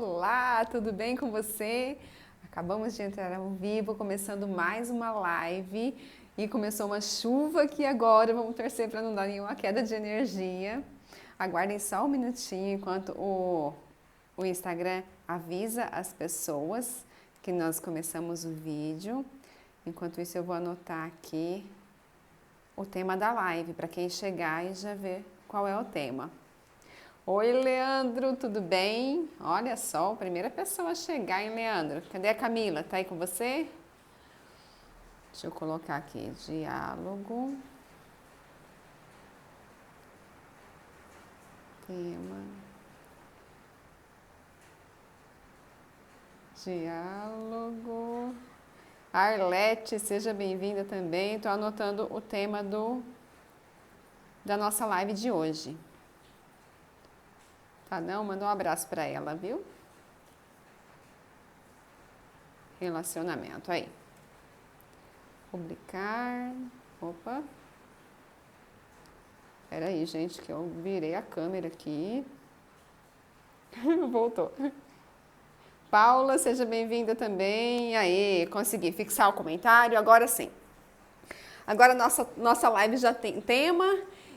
Olá, tudo bem com você? Acabamos de entrar ao vivo, começando mais uma live e começou uma chuva aqui agora. Vamos torcer para não dar nenhuma queda de energia. Aguardem só um minutinho enquanto o Instagram avisa as pessoas que nós começamos o vídeo. Enquanto isso, eu vou anotar aqui o tema da live para quem chegar e já ver qual é o tema. Oi, Leandro, tudo bem? Olha só, a primeira pessoa a chegar, hein, Leandro? Cadê a Camila? Tá aí com você? Deixa eu colocar aqui, diálogo. Tema. Diálogo. Arlete, seja bem-vinda também. Estou anotando o tema da nossa live de hoje. Tá, não? Manda um abraço para ela, viu? Relacionamento, aí. Publicar. Opa. Espera aí, gente, que eu virei a câmera aqui. Voltou. Paula, seja bem-vinda também. Aí, consegui fixar o comentário, agora sim. Agora nossa live já tem tema.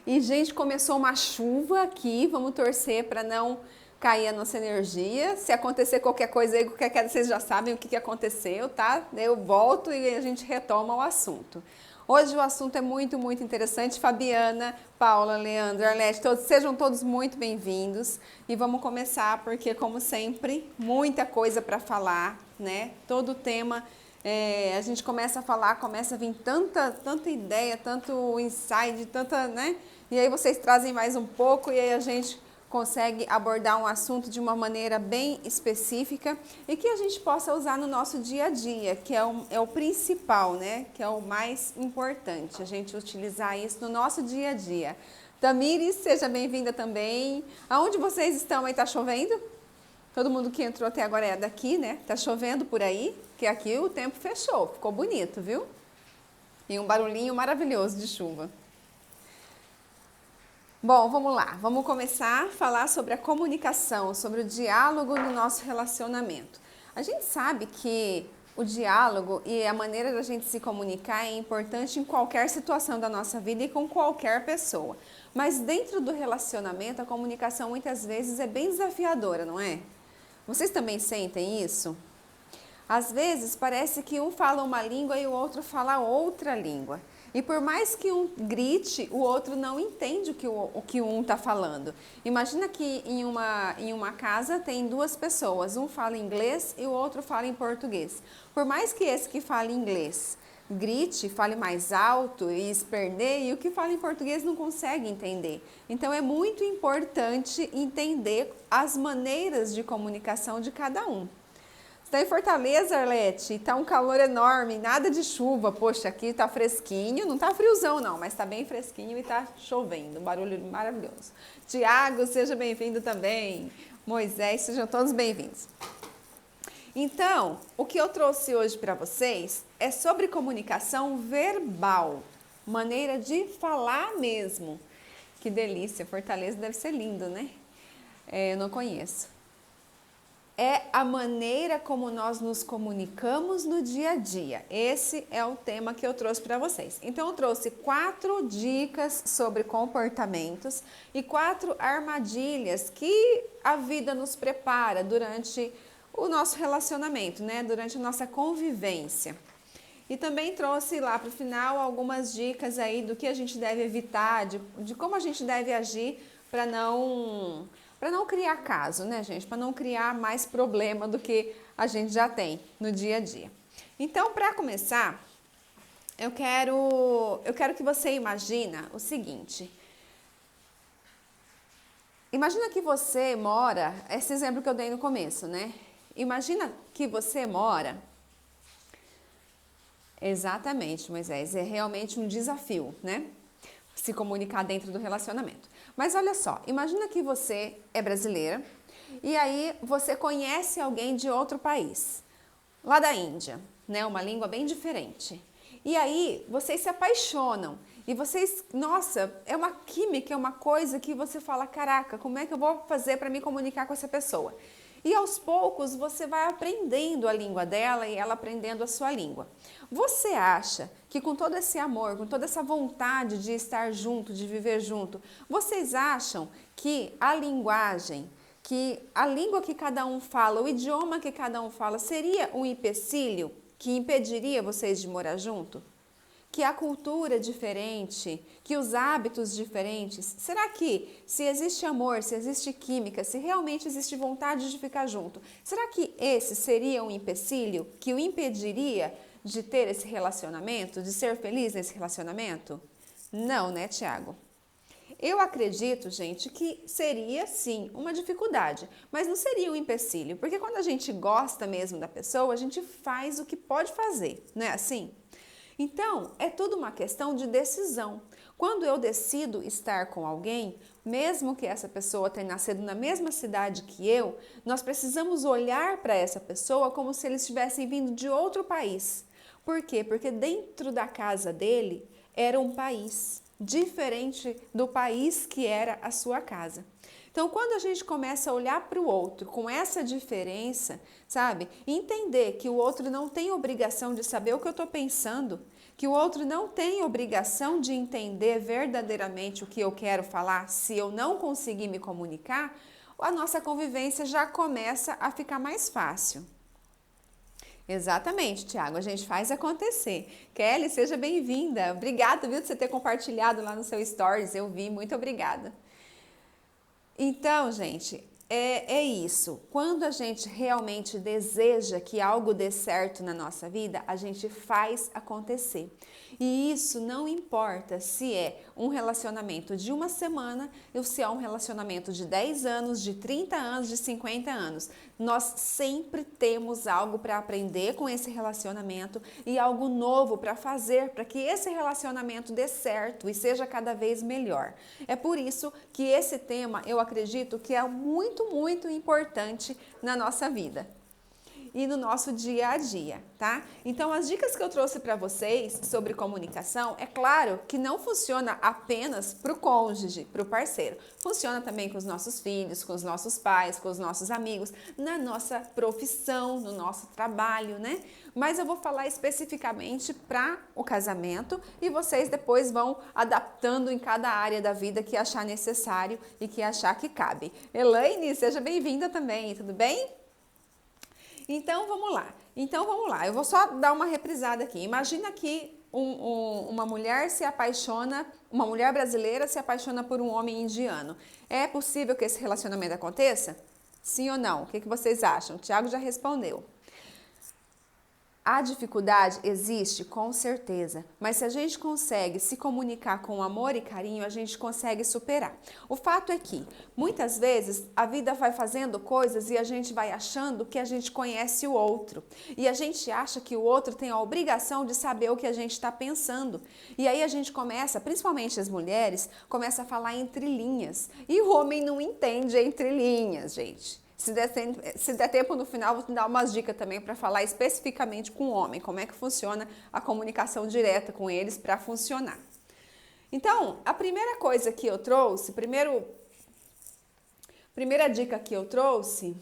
E, gente, começou uma chuva aqui. Vamos torcer para não cair a nossa energia. Se acontecer qualquer coisa aí, qualquer queda, vocês já sabem o que aconteceu, tá? Eu volto e a gente retoma o assunto. Hoje o assunto é muito, muito interessante. Fabiana, Paula, Leandro, Arlete, sejam todos muito bem-vindos. E vamos começar, porque, como sempre, muita coisa para falar, né? Todo tema, a gente começa a falar, começa a vir tanta ideia, tanto insight, tanta, né? E aí vocês trazem mais um pouco e aí a gente consegue abordar um assunto de uma maneira bem específica e que a gente possa usar no nosso dia a dia, que é o principal, né? Que é o mais importante, a gente utilizar isso no nosso dia a dia. Tamires, seja bem-vinda também. Aonde vocês estão aí? Tá chovendo? Todo mundo que entrou até agora é daqui, né? Tá chovendo por aí, que aqui o tempo fechou, ficou bonito, viu? E um barulhinho maravilhoso de chuva. Bom, vamos lá. Vamos começar a falar sobre a comunicação, sobre o diálogo no nosso relacionamento. A gente sabe que o diálogo e a maneira da gente se comunicar é importante em qualquer situação da nossa vida e com qualquer pessoa. Mas dentro do relacionamento, a comunicação muitas vezes é bem desafiadora, não é? Vocês também sentem isso? Às vezes parece que um fala uma língua e o outro fala outra língua. E por mais que um grite, o outro não entende o que um está falando. Imagina que em uma casa tem duas pessoas, um fala inglês e o outro fala em português. Por mais que esse que fala inglês grite, fale mais alto e esperneie, o que fala em português não consegue entender. Então é muito importante entender as maneiras de comunicação de cada um. Está em Fortaleza, Arlete? Está um calor enorme, nada de chuva. Poxa, aqui está fresquinho, não está friozão não, mas está bem fresquinho e está chovendo, um barulho maravilhoso. Tiago, seja bem-vindo também. Moisés, sejam todos bem-vindos. Então, o que eu trouxe hoje para vocês é sobre comunicação verbal, maneira de falar mesmo. Que delícia, Fortaleza deve ser lindo, né? Eu não conheço. É a maneira como nós nos comunicamos no dia a dia. Esse é o tema que eu trouxe para vocês. Então, eu trouxe 4 dicas sobre comportamentos e 4 armadilhas que a vida nos prepara durante o nosso relacionamento, né? Durante a nossa convivência. E também trouxe lá para o final algumas dicas aí do que a gente deve evitar, de como a gente deve agir para não criar caso, né, gente? Para não criar mais problema do que a gente já tem no dia a dia. Então, para começar, eu quero que você imagina o seguinte. Imagina que você mora, esse exemplo que eu dei no começo, né? Imagina que você mora. Exatamente, Moisés, é realmente um desafio, né? Se comunicar dentro do relacionamento. Mas olha só, imagina que você é brasileira e aí você conhece alguém de outro país, lá da Índia, né? Uma língua bem diferente. E aí vocês se apaixonam e vocês, nossa, é uma química, é uma coisa que você fala, caraca, como é que eu vou fazer para me comunicar com essa pessoa? E aos poucos você vai aprendendo a língua dela e ela aprendendo a sua língua. Você acha que com todo esse amor, com toda essa vontade de estar junto, de viver junto, vocês acham que a linguagem, que a língua que cada um fala, o idioma que cada um fala, seria um empecilho que impediria vocês de morar junto? Que a cultura é diferente, que os hábitos diferentes, será que se existe amor, se existe química, se realmente existe vontade de ficar junto, será que esse seria um empecilho que o impediria de ter esse relacionamento, de ser feliz nesse relacionamento? Não, né, Tiago? Eu acredito, gente, que seria sim uma dificuldade, mas não seria um empecilho, porque quando a gente gosta mesmo da pessoa, a gente faz o que pode fazer, não é assim? Então, é tudo uma questão de decisão. Quando eu decido estar com alguém, mesmo que essa pessoa tenha nascido na mesma cidade que eu, nós precisamos olhar para essa pessoa como se eles tivessem vindo de outro país. Por quê? Porque dentro da casa dele era um país diferente do país que era a sua casa. Então, quando a gente começa a olhar para o outro com essa diferença, sabe? Entender que o outro não tem obrigação de saber o que eu estou pensando, que o outro não tem obrigação de entender verdadeiramente o que eu quero falar se eu não conseguir me comunicar, a nossa convivência já começa a ficar mais fácil. Exatamente, Tiago, a gente faz acontecer. Kelly, seja bem-vinda. Obrigada, viu, de você ter compartilhado lá no seu Stories. Eu vi, muito obrigada. Então, gente, é isso. Quando a gente realmente deseja que algo dê certo na nossa vida, a gente faz acontecer. E isso não importa se é um relacionamento de uma semana ou se é um relacionamento de 10 anos, de 30 anos, de 50 anos. Nós sempre temos algo para aprender com esse relacionamento e algo novo para fazer para que esse relacionamento dê certo e seja cada vez melhor. É por isso que esse tema eu acredito que é muito, muito importante na nossa vida e no nosso dia a dia, tá? Então, as dicas que eu trouxe para vocês sobre comunicação, é claro que não funciona apenas para o cônjuge, para o parceiro. Funciona também com os nossos filhos, com os nossos pais, com os nossos amigos, na nossa profissão, no nosso trabalho, né? Mas eu vou falar especificamente para o casamento e vocês depois vão adaptando em cada área da vida que achar necessário e que achar que cabe. Elaine, seja bem-vinda também, tudo bem? Então vamos lá. Eu vou só dar uma reprisada aqui. Imagina que uma mulher se apaixona, uma mulher brasileira se apaixona por um homem indiano. É possível que esse relacionamento aconteça? Sim ou não? O que vocês acham? O Tiago já respondeu. A dificuldade existe, com certeza, mas se a gente consegue se comunicar com amor e carinho, a gente consegue superar. O fato é que, muitas vezes, a vida vai fazendo coisas e a gente vai achando que a gente conhece o outro. E a gente acha que o outro tem a obrigação de saber o que a gente está pensando. E aí a gente começa, principalmente as mulheres, começa a falar entre linhas. E o homem não entende entre linhas, gente. Se der tempo no final, vou te dar umas dicas também para falar especificamente com o homem, como é que funciona a comunicação direta com eles para funcionar. Então, a primeira coisa que eu trouxe, primeira dica que eu trouxe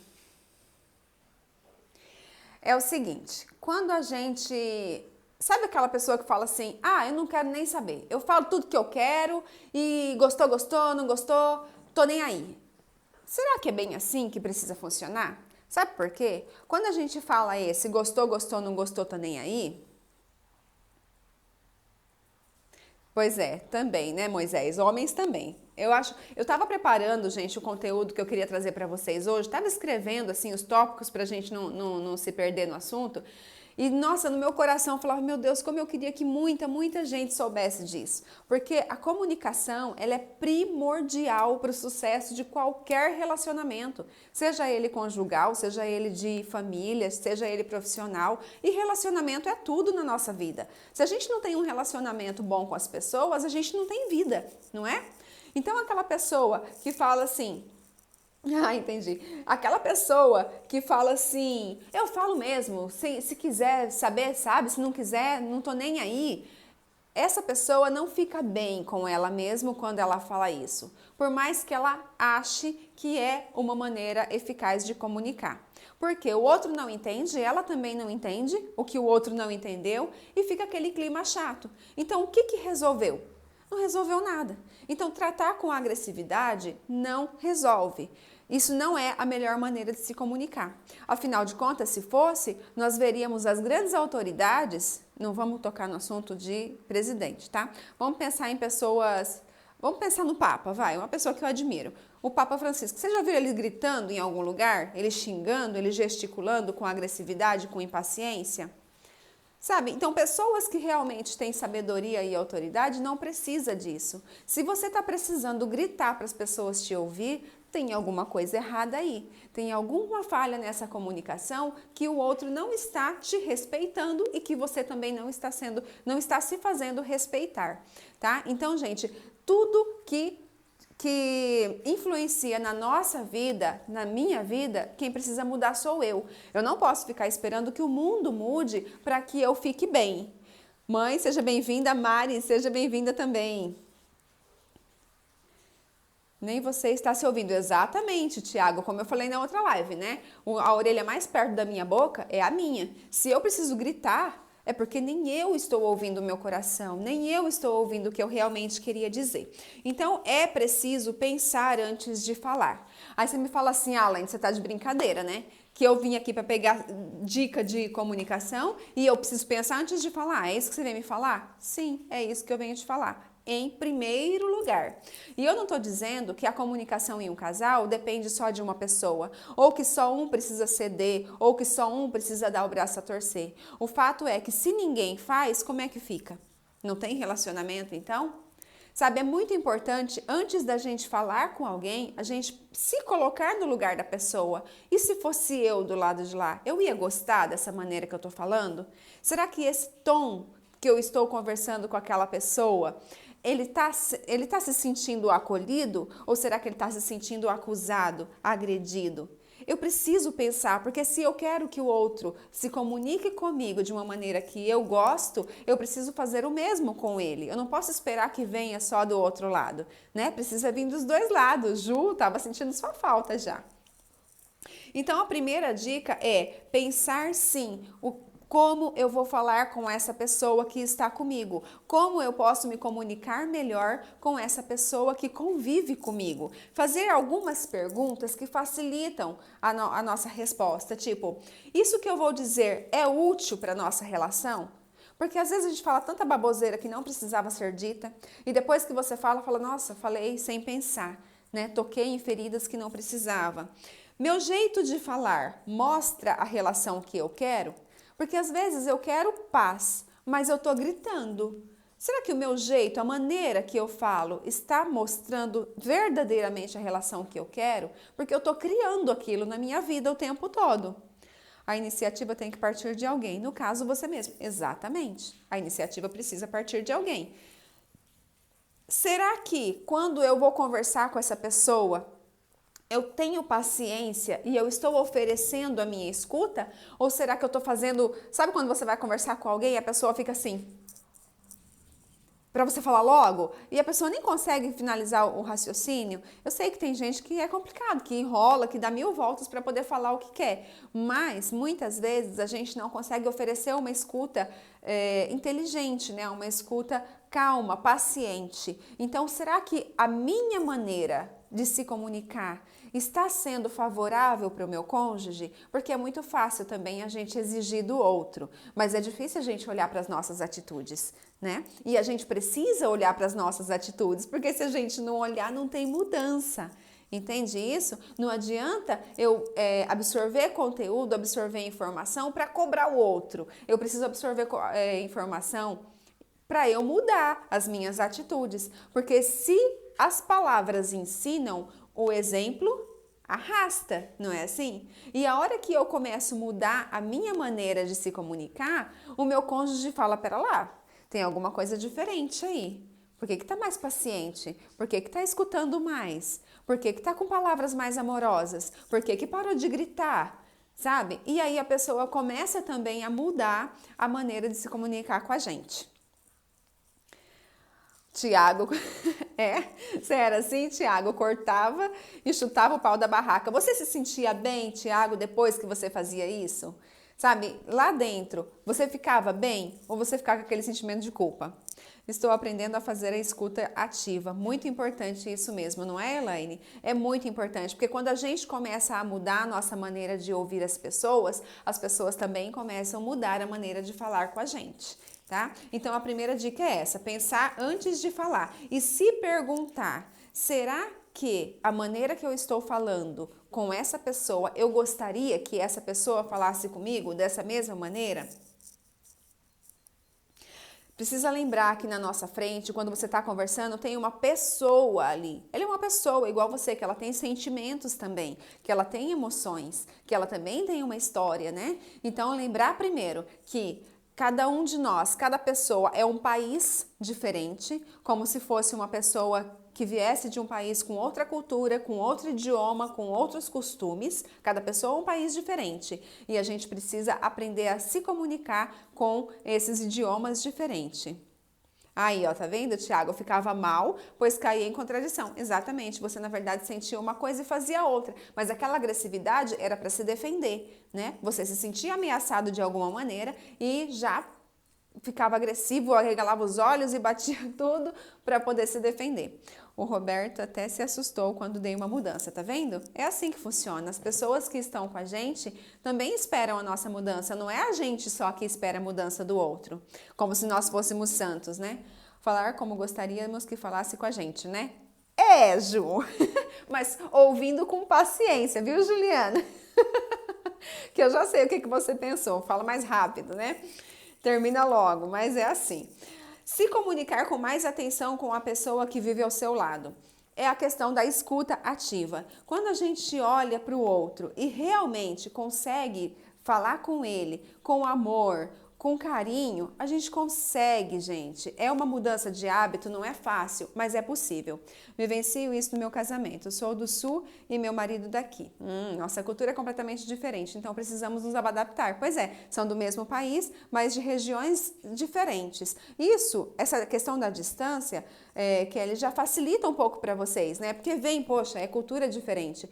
é o seguinte: quando a gente... Sabe aquela pessoa que fala assim, eu não quero nem saber, eu falo tudo que eu quero e gostou, gostou, não gostou, tô nem aí. Será que é bem assim que precisa funcionar? Sabe por quê? Quando a gente fala esse gostou, gostou, não gostou, tô nem aí. Pois é, também, né, Moisés? Homens também. Eu tava preparando, gente, o conteúdo que eu queria trazer para vocês hoje, tava escrevendo, assim, os tópicos pra gente não se perder no assunto. E, nossa, no meu coração eu falava, meu Deus, como eu queria que muita gente soubesse disso. Porque a comunicação, ela é primordial para o sucesso de qualquer relacionamento. Seja ele conjugal, seja ele de família, seja ele profissional. E relacionamento é tudo na nossa vida. Se a gente não tem um relacionamento bom com as pessoas, a gente não tem vida, não é? Então, aquela pessoa que fala assim... entendi. Aquela pessoa que fala assim, eu falo mesmo, se quiser saber, sabe, se não quiser, não tô nem aí. essa pessoa não fica bem com ela mesma quando ela fala isso, por mais que ela ache que é uma maneira eficaz de comunicar. Porque o outro não entende, ela também não entende o que o outro não entendeu e fica aquele clima chato. Então, o que resolveu? Não resolveu nada. Então, tratar com agressividade não resolve. Isso não é a melhor maneira de se comunicar. Afinal de contas, se fosse, nós veríamos as grandes autoridades, não vamos tocar no assunto de presidente, tá? Vamos pensar em pessoas, vamos pensar no Papa, vai, uma pessoa que eu admiro. O Papa Francisco, você já viu ele gritando em algum lugar? Ele xingando, ele gesticulando com agressividade, com impaciência? Sabe? Então, pessoas que realmente têm sabedoria e autoridade não precisa disso. Se você está precisando gritar para as pessoas te ouvir, tem alguma coisa errada aí. Tem alguma falha nessa comunicação que o outro não está te respeitando e que você também não está se fazendo respeitar, tá? Então, gente, tudo que influencia na nossa vida, na minha vida, quem precisa mudar sou eu. Eu não posso ficar esperando que o mundo mude para que eu fique bem. Mãe, seja bem-vinda. Mari, seja bem-vinda também. Nem você está se ouvindo. Exatamente, Tiago, como eu falei na outra live, né? A orelha mais perto da minha boca é a minha. Se eu preciso gritar, é porque nem eu estou ouvindo o meu coração, nem eu estou ouvindo o que eu realmente queria dizer. Então, é preciso pensar antes de falar. Aí você me fala assim, Alan, você está de brincadeira, né? Que eu vim aqui para pegar dica de comunicação e eu preciso pensar antes de falar. É isso que você vem me falar? Sim, é isso que eu venho te falar. Em primeiro lugar. E eu não estou dizendo que a comunicação em um casal depende só de uma pessoa, ou que só um precisa ceder, ou que só um precisa dar o braço a torcer. O fato é que se ninguém faz, como é que fica? Não tem relacionamento, então? Sabe, é muito importante, antes da gente falar com alguém, a gente se colocar no lugar da pessoa. E se fosse eu do lado de lá, eu ia gostar dessa maneira que eu estou falando? Será que esse tom que eu estou conversando com aquela pessoa, ele tá se sentindo acolhido ou será que ele está se sentindo acusado, agredido? Eu preciso pensar, porque se eu quero que o outro se comunique comigo de uma maneira que eu gosto, eu preciso fazer o mesmo com ele. Eu não posso esperar que venha só do outro lado, né? Precisa vir dos dois lados. Ju, estava sentindo sua falta já. Então, a primeira dica é pensar sim como eu vou falar com essa pessoa que está comigo? Como eu posso me comunicar melhor com essa pessoa que convive comigo? Fazer algumas perguntas que facilitam a nossa resposta, tipo, isso que eu vou dizer é útil para a nossa relação? Porque às vezes a gente fala tanta baboseira que não precisava ser dita, e depois que você fala, nossa, falei sem pensar, né? Toquei em feridas que não precisava. Meu jeito de falar mostra a relação que eu quero? Porque às vezes eu quero paz, mas eu estou gritando. Será que o meu jeito, a maneira que eu falo, está mostrando verdadeiramente a relação que eu quero? Porque eu estou criando aquilo na minha vida o tempo todo. A iniciativa tem que partir de alguém. No caso, você mesmo. Exatamente. A iniciativa precisa partir de alguém. Será que quando eu vou conversar com essa pessoa, eu tenho paciência e eu estou oferecendo a minha escuta? Ou será que eu estou fazendo... Sabe quando você vai conversar com alguém e a pessoa fica assim... Para você falar logo, e a pessoa nem consegue finalizar o raciocínio. Eu sei que tem gente que é complicado, que enrola, que dá 1000 voltas para poder falar o que quer. Mas, muitas vezes, a gente não consegue oferecer uma escuta inteligente, né? Uma escuta calma, paciente. Então, será que a minha maneira de se comunicar está sendo favorável para o meu cônjuge? Porque é muito fácil também a gente exigir do outro, mas é difícil a gente olhar para as nossas atitudes, né? E a gente precisa olhar para as nossas atitudes, porque se a gente não olhar, não tem mudança. Entende isso? Não adianta eu absorver conteúdo, absorver informação para cobrar o outro. Eu preciso absorver informação para eu mudar as minhas atitudes. Porque se as palavras ensinam, o exemplo arrasta, não é assim? E a hora que eu começo a mudar a minha maneira de se comunicar, o meu cônjuge fala, pera lá, tem alguma coisa diferente aí. Por que tá mais paciente? Por que tá escutando mais? Por que tá com palavras mais amorosas? Por que parou de gritar? Sabe? E aí a pessoa começa também a mudar a maneira de se comunicar com a gente. Tiago, você era assim, Tiago, cortava e chutava o pau da barraca. Você se sentia bem, Tiago, depois que você fazia isso? Sabe, lá dentro, você ficava bem ou você ficava com aquele sentimento de culpa? Estou aprendendo a fazer a escuta ativa. Muito importante isso mesmo, não é, Elaine? É muito importante, porque quando a gente começa a mudar a nossa maneira de ouvir as pessoas também começam a mudar a maneira de falar com a gente. Tá? Então a primeira dica é essa: pensar antes de falar e se perguntar: será que a maneira que eu estou falando com essa pessoa, eu gostaria que essa pessoa falasse comigo dessa mesma maneira? Precisa lembrar que na nossa frente, quando você está conversando, tem uma pessoa ali. Ela é uma pessoa igual você, que ela tem sentimentos também, que ela tem emoções, que ela também tem uma história, né? Então lembrar primeiro que cada um de nós, cada pessoa é um país diferente, como se fosse uma pessoa que viesse de um país com outra cultura, com outro idioma, com outros costumes. Cada pessoa é um país diferente e a gente precisa aprender a se comunicar com esses idiomas diferentes. Aí, ó, tá vendo, Tiago? Eu ficava mal, pois caía em contradição. Exatamente, você na verdade sentia uma coisa e fazia outra, mas aquela agressividade era para se defender, né? Você se sentia ameaçado de alguma maneira e já ficava agressivo, arregalava os olhos e batia tudo para poder se defender. O Roberto até se assustou quando dei uma mudança, tá vendo? É assim que funciona. As pessoas que estão com a gente também esperam a nossa mudança. Não é a gente só que espera a mudança do outro, como se nós fôssemos santos, né? Falar como gostaríamos que falasse com a gente, né? É, Ju! Mas ouvindo com paciência, viu, Juliana? Que eu já sei o que você pensou. Fala mais rápido, né? Termina logo, mas é assim. Se comunicar com mais atenção com a pessoa que vive ao seu lado. É a questão da escuta ativa. Quando a gente olha para o outro e realmente consegue falar com ele com amor, com carinho, a gente consegue, gente. É uma mudança de hábito, não é fácil, mas é possível. Vivencio isso no meu casamento. Eu sou do sul e meu marido daqui. Nossa cultura é completamente diferente, então precisamos nos adaptar. Pois é, são do mesmo país, mas de regiões diferentes. Isso, essa questão da distância, que ele já facilita um pouco para vocês, né? Porque vem, poxa, é cultura diferente.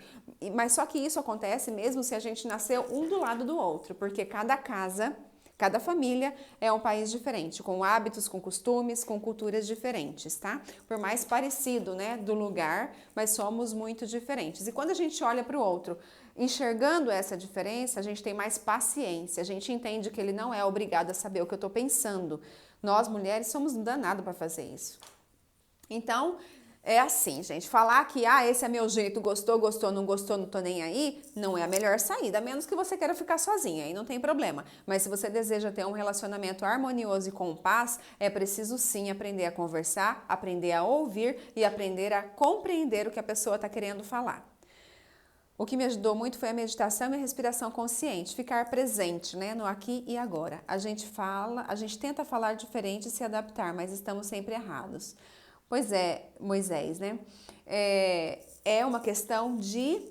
Mas só que isso acontece mesmo se a gente nasceu um do lado do outro, porque cada casa, cada família é um país diferente, com hábitos, com costumes, com culturas diferentes, tá? Por mais parecido, né, do lugar, mas somos muito diferentes. E quando a gente olha para o outro, enxergando essa diferença, a gente tem mais paciência, a gente entende que ele não é obrigado a saber o que eu estou pensando. Nós, mulheres, somos danadas para fazer isso. Então, é assim, gente, falar que esse é meu jeito, gostou, gostou, não tô nem aí, não é a melhor saída, a menos que você queira ficar sozinha, aí não tem problema. Mas se você deseja ter um relacionamento harmonioso e com paz, é preciso sim aprender a conversar, aprender a ouvir e aprender a compreender o que a pessoa está querendo falar. O que me ajudou muito foi a meditação e a respiração consciente, ficar presente, né, no aqui e agora. A gente tenta falar diferente e se adaptar, mas estamos sempre errados. Pois é, Moisés, né? É uma questão de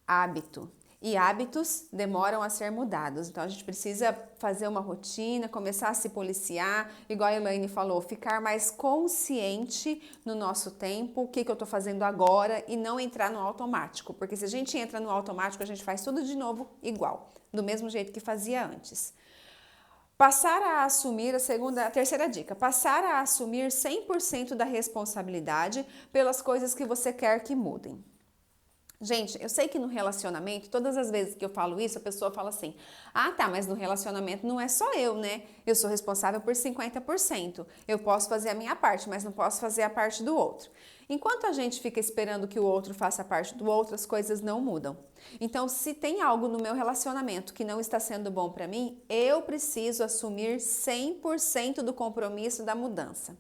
hábito. E hábitos demoram a ser mudados. Então a gente precisa fazer uma rotina, começar a se policiar, igual a Elaine falou, ficar mais consciente no nosso tempo, o que eu estou fazendo agora e não entrar no automático. Porque se a gente entra no automático, a gente faz tudo de novo igual, do mesmo jeito que fazia antes. Passar a assumir, a terceira dica, passar a assumir 100% da responsabilidade pelas coisas que você quer que mudem. Gente, eu sei que no relacionamento, todas as vezes que eu falo isso, a pessoa fala assim: tá, mas no relacionamento não é só eu, né? Eu sou responsável por 50%. Eu posso fazer a minha parte, mas não posso fazer a parte do outro. Enquanto a gente fica esperando que o outro faça a parte do outro, as coisas não mudam. Então, se tem algo no meu relacionamento que não está sendo bom para mim, eu preciso assumir 100% do compromisso da mudança.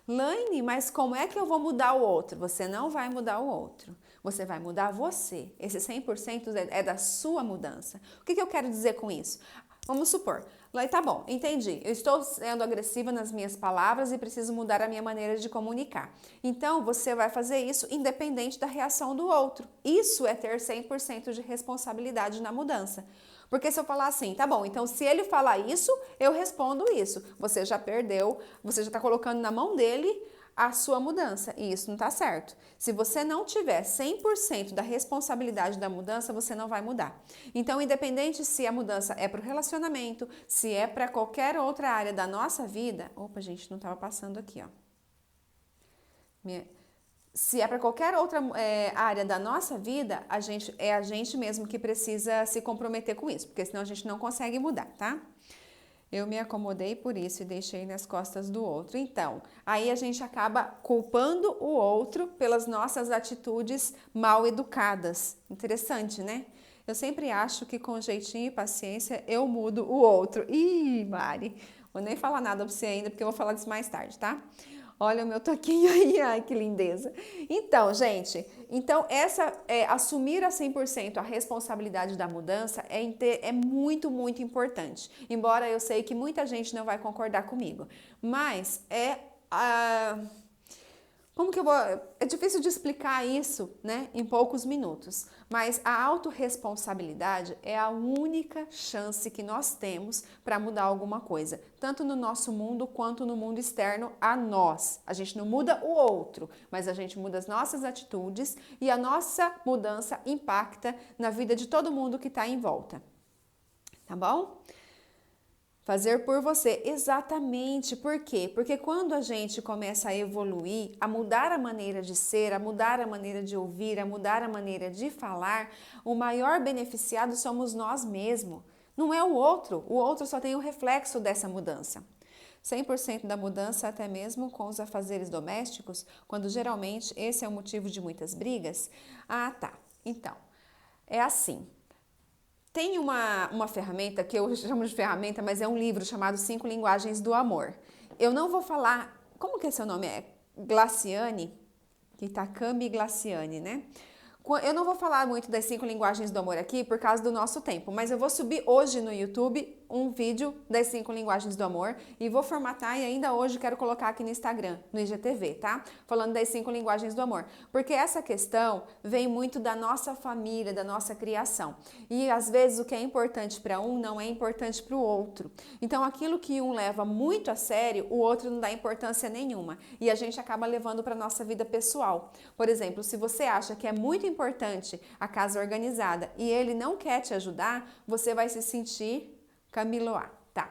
Laine, mas como é que eu vou mudar o outro? Você não vai mudar o outro. Você vai mudar você. Esse 100% é da sua mudança. O que eu quero dizer com isso? Vamos supor, Laine, tá bom, entendi. Eu estou sendo agressiva nas minhas palavras e preciso mudar a minha maneira de comunicar. Então, você vai fazer isso independente da reação do outro. Isso é ter 100% de responsabilidade na mudança. Porque se eu falar assim, tá bom, então se ele falar isso, eu respondo isso. Você já perdeu, você já está colocando na mão dele a sua mudança, e isso não está certo. Se você não tiver 100% da responsabilidade da mudança, você não vai mudar. Então, independente se a mudança é para o relacionamento, se é para qualquer outra área da nossa vida... Opa, gente, não estava passando aqui, ó. Se é para qualquer outra área da nossa vida, é a gente mesmo que precisa se comprometer com isso, porque senão a gente não consegue mudar, tá? Eu me acomodei por isso e deixei nas costas do outro. Então, aí a gente acaba culpando o outro pelas nossas atitudes mal educadas. Interessante, né? Eu sempre acho que com jeitinho e paciência eu mudo o outro. Ih, Mari, vou nem falar nada pra você ainda, porque eu vou falar disso mais tarde, tá? Olha o meu toquinho aí, ai que lindeza. Então, gente, assumir a 100% a responsabilidade da mudança é muito, muito importante. Embora eu sei que muita gente não vai concordar comigo, mas como que eu vou... É difícil de explicar isso, né, em poucos minutos, mas a autorresponsabilidade é a única chance que nós temos para mudar alguma coisa, tanto no nosso mundo quanto no mundo externo a nós. A gente não muda o outro, mas a gente muda as nossas atitudes e a nossa mudança impacta na vida de todo mundo que está em volta. Tá bom? Fazer por você, exatamente. Por quê? Porque quando a gente começa a evoluir, a mudar a maneira de ser, a mudar a maneira de ouvir, a mudar a maneira de falar, o maior beneficiado somos nós mesmos. Não é o outro só tem o reflexo dessa mudança. 100% da mudança, até mesmo com os afazeres domésticos, quando geralmente esse é o motivo de muitas brigas. Ah, tá. Então, é assim. Tem uma ferramenta que eu chamo de ferramenta, mas é um livro chamado 5 Linguagens do Amor. Eu não vou falar... Como que é seu nome? É Glaciane? Kitakami Glaciane, né? Eu não vou falar muito das 5 linguagens do amor aqui por causa do nosso tempo, mas eu vou subir hoje no YouTube um vídeo das 5 linguagens do amor e vou formatar e ainda hoje quero colocar aqui no Instagram, no IGTV, tá? Falando das 5 linguagens do amor. Porque essa questão vem muito da nossa família, da nossa criação. E às vezes o que é importante para um não é importante para o outro. Então aquilo que um leva muito a sério, o outro não dá importância nenhuma. E a gente acaba levando para nossa vida pessoal. Por exemplo, se você acha que é muito importante a casa organizada e ele não quer te ajudar, você vai se sentir Camiloá, tá?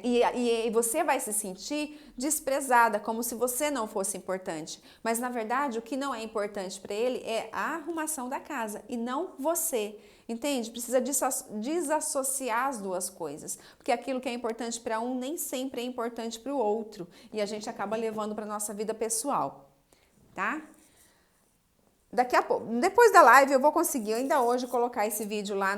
E você vai se sentir desprezada, como se você não fosse importante. Mas, na verdade, o que não é importante para ele é a arrumação da casa e não você. Entende? Precisa desassociar as duas coisas. Porque aquilo que é importante para um nem sempre é importante para o outro. E a gente acaba levando para a nossa vida pessoal, tá? Daqui a pouco, depois da live eu vou conseguir ainda hoje colocar esse vídeo lá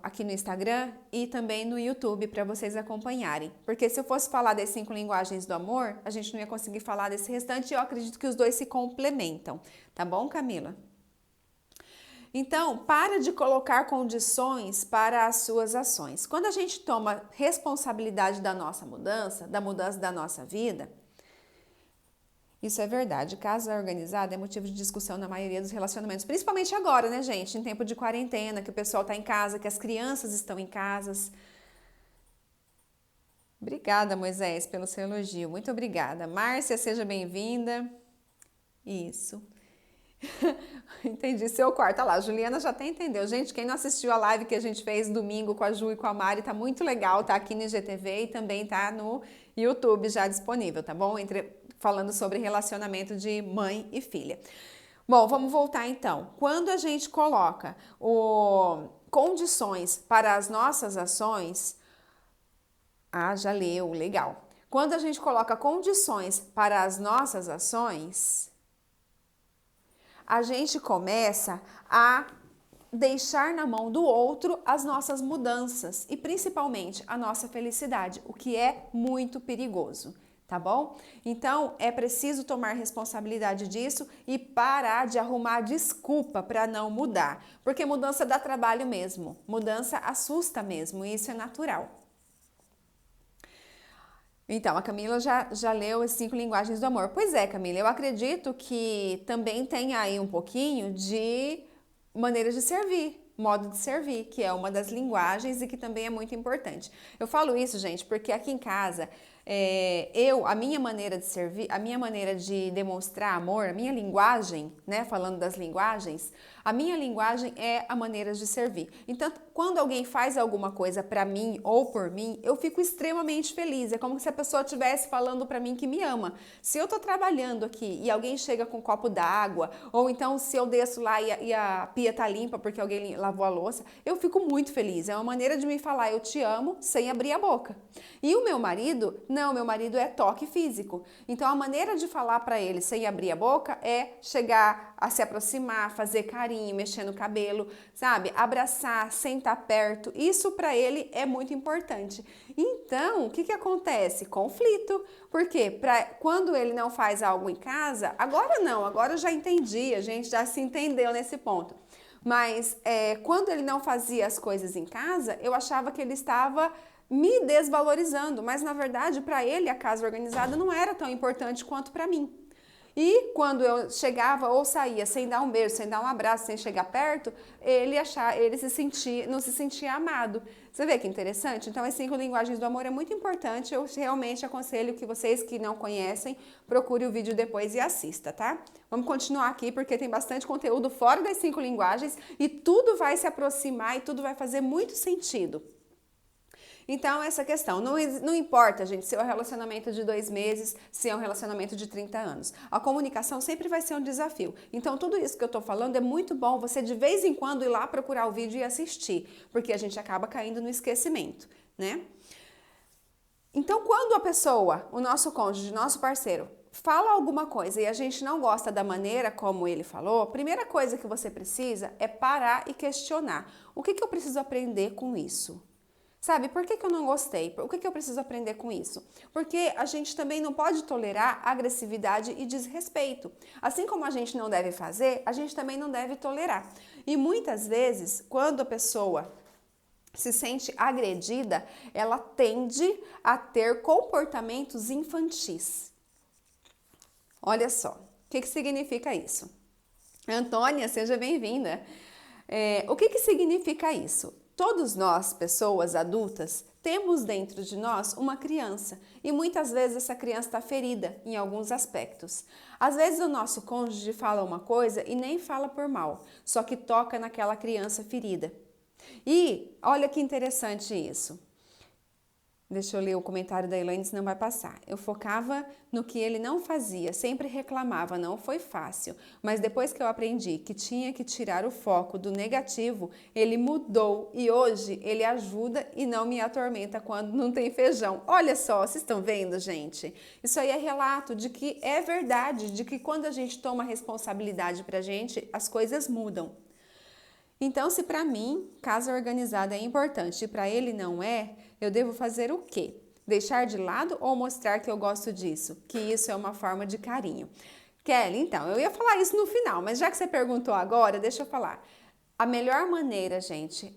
aqui no Instagram e também no YouTube para vocês acompanharem. Porque se eu fosse falar das 5 linguagens do amor, a gente não ia conseguir falar desse restante e eu acredito que os dois se complementam. Tá bom, Camila? Então, para de colocar condições para as suas ações. Quando a gente toma responsabilidade da nossa mudança, da mudança da nossa vida... Isso é verdade. Casa organizada é motivo de discussão na maioria dos relacionamentos, principalmente agora, né, gente? Em tempo de quarentena, que o pessoal tá em casa, que as crianças estão em casas. Obrigada, Moisés, pelo seu elogio. Muito obrigada. Márcia, seja bem-vinda. Isso. Entendi seu quarto. Olha lá, a Juliana já até entendeu. Gente, quem não assistiu a live que a gente fez domingo com a Ju e com a Mari, tá muito legal. Tá aqui no IGTV e também tá no YouTube já disponível, tá bom? Falando sobre relacionamento de mãe e filha. Bom, vamos voltar então. Quando a gente coloca condições para as nossas ações... Ah, já leu, legal. Quando a gente coloca condições para as nossas ações, a gente começa a deixar na mão do outro as nossas mudanças e principalmente a nossa felicidade, o que é muito perigoso. Tá bom? Então, é preciso tomar responsabilidade disso e parar de arrumar desculpa para não mudar. Porque mudança dá trabalho mesmo. Mudança assusta mesmo e isso é natural. Então, a Camila já leu as 5 linguagens do amor. Pois é, Camila, eu acredito que também tem aí um pouquinho de maneira de servir. Modo de servir, que é uma das linguagens e que também é muito importante. Eu falo isso, gente, porque aqui em casa a minha maneira de servir, a minha maneira de demonstrar amor, a minha linguagem, né, falando das linguagens, a minha linguagem é a maneira de servir. Então, quando alguém faz alguma coisa para mim ou por mim, eu fico extremamente feliz. É como se a pessoa estivesse falando para mim que me ama. Se eu tô trabalhando aqui e alguém chega com um copo d'água, ou então se eu desço lá e a pia tá limpa porque alguém lavou a louça, eu fico muito feliz. É uma maneira de me falar eu te amo sem abrir a boca. E o meu marido, não, meu marido é toque físico. Então a maneira de falar para ele sem abrir a boca é chegar a se aproximar, fazer carinho, mexer no cabelo, sabe? Abraçar, sentar perto. Isso para ele é muito importante. Então, o que que acontece? Conflito. Por quê? Quando ele não faz algo em casa, agora não, agora eu já entendi, a gente já se entendeu nesse ponto. Mas quando ele não fazia as coisas em casa, eu achava que ele estava me desvalorizando, mas na verdade para ele a casa organizada não era tão importante quanto para mim. E quando eu chegava ou saía sem dar um beijo, sem dar um abraço, sem chegar perto, ele não se sentia amado. Você vê que interessante? Então, as 5 linguagens do amor é muito importante. Eu realmente aconselho que vocês que não conhecem, procure o vídeo depois e assista, tá? Vamos continuar aqui porque tem bastante conteúdo fora das 5 linguagens e tudo vai se aproximar e tudo vai fazer muito sentido. Então, essa questão, não importa, gente, se é um relacionamento de 2 meses, se é um relacionamento de 30 anos. A comunicação sempre vai ser um desafio. Então, tudo isso que eu tô falando é muito bom você de vez em quando ir lá procurar o vídeo e assistir, porque a gente acaba caindo no esquecimento, né? Então, quando a pessoa, o nosso cônjuge, nosso parceiro, fala alguma coisa e a gente não gosta da maneira como ele falou, a primeira coisa que você precisa é parar e questionar. O que eu preciso aprender com isso? Sabe, por que eu não gostei? O que eu preciso aprender com isso? Porque a gente também não pode tolerar agressividade e desrespeito. Assim como a gente não deve fazer, a gente também não deve tolerar. E muitas vezes, quando a pessoa se sente agredida, ela tende a ter comportamentos infantis. Olha só, o que significa isso? Antônia, seja bem-vinda. O que significa isso? Todos nós, pessoas adultas, temos dentro de nós uma criança e muitas vezes essa criança está ferida em alguns aspectos. Às vezes o nosso cônjuge fala uma coisa e nem fala por mal, só que toca naquela criança ferida. E olha que interessante isso. Deixa eu ler o comentário da Elaine, senão vai passar. Eu focava no que ele não fazia, sempre reclamava, não foi fácil. Mas depois que eu aprendi que tinha que tirar o foco do negativo, ele mudou e hoje ele ajuda e não me atormenta quando não tem feijão. Olha só, vocês estão vendo, gente? Isso aí é relato de que é verdade, de que quando a gente toma responsabilidade pra gente, as coisas mudam. Então, se para mim, casa organizada é importante e para ele não é, eu devo fazer o quê? Deixar de lado ou mostrar que eu gosto disso? Que isso é uma forma de carinho. Kelly, então, eu ia falar isso no final, mas já que você perguntou agora, deixa eu falar. A melhor maneira, gente,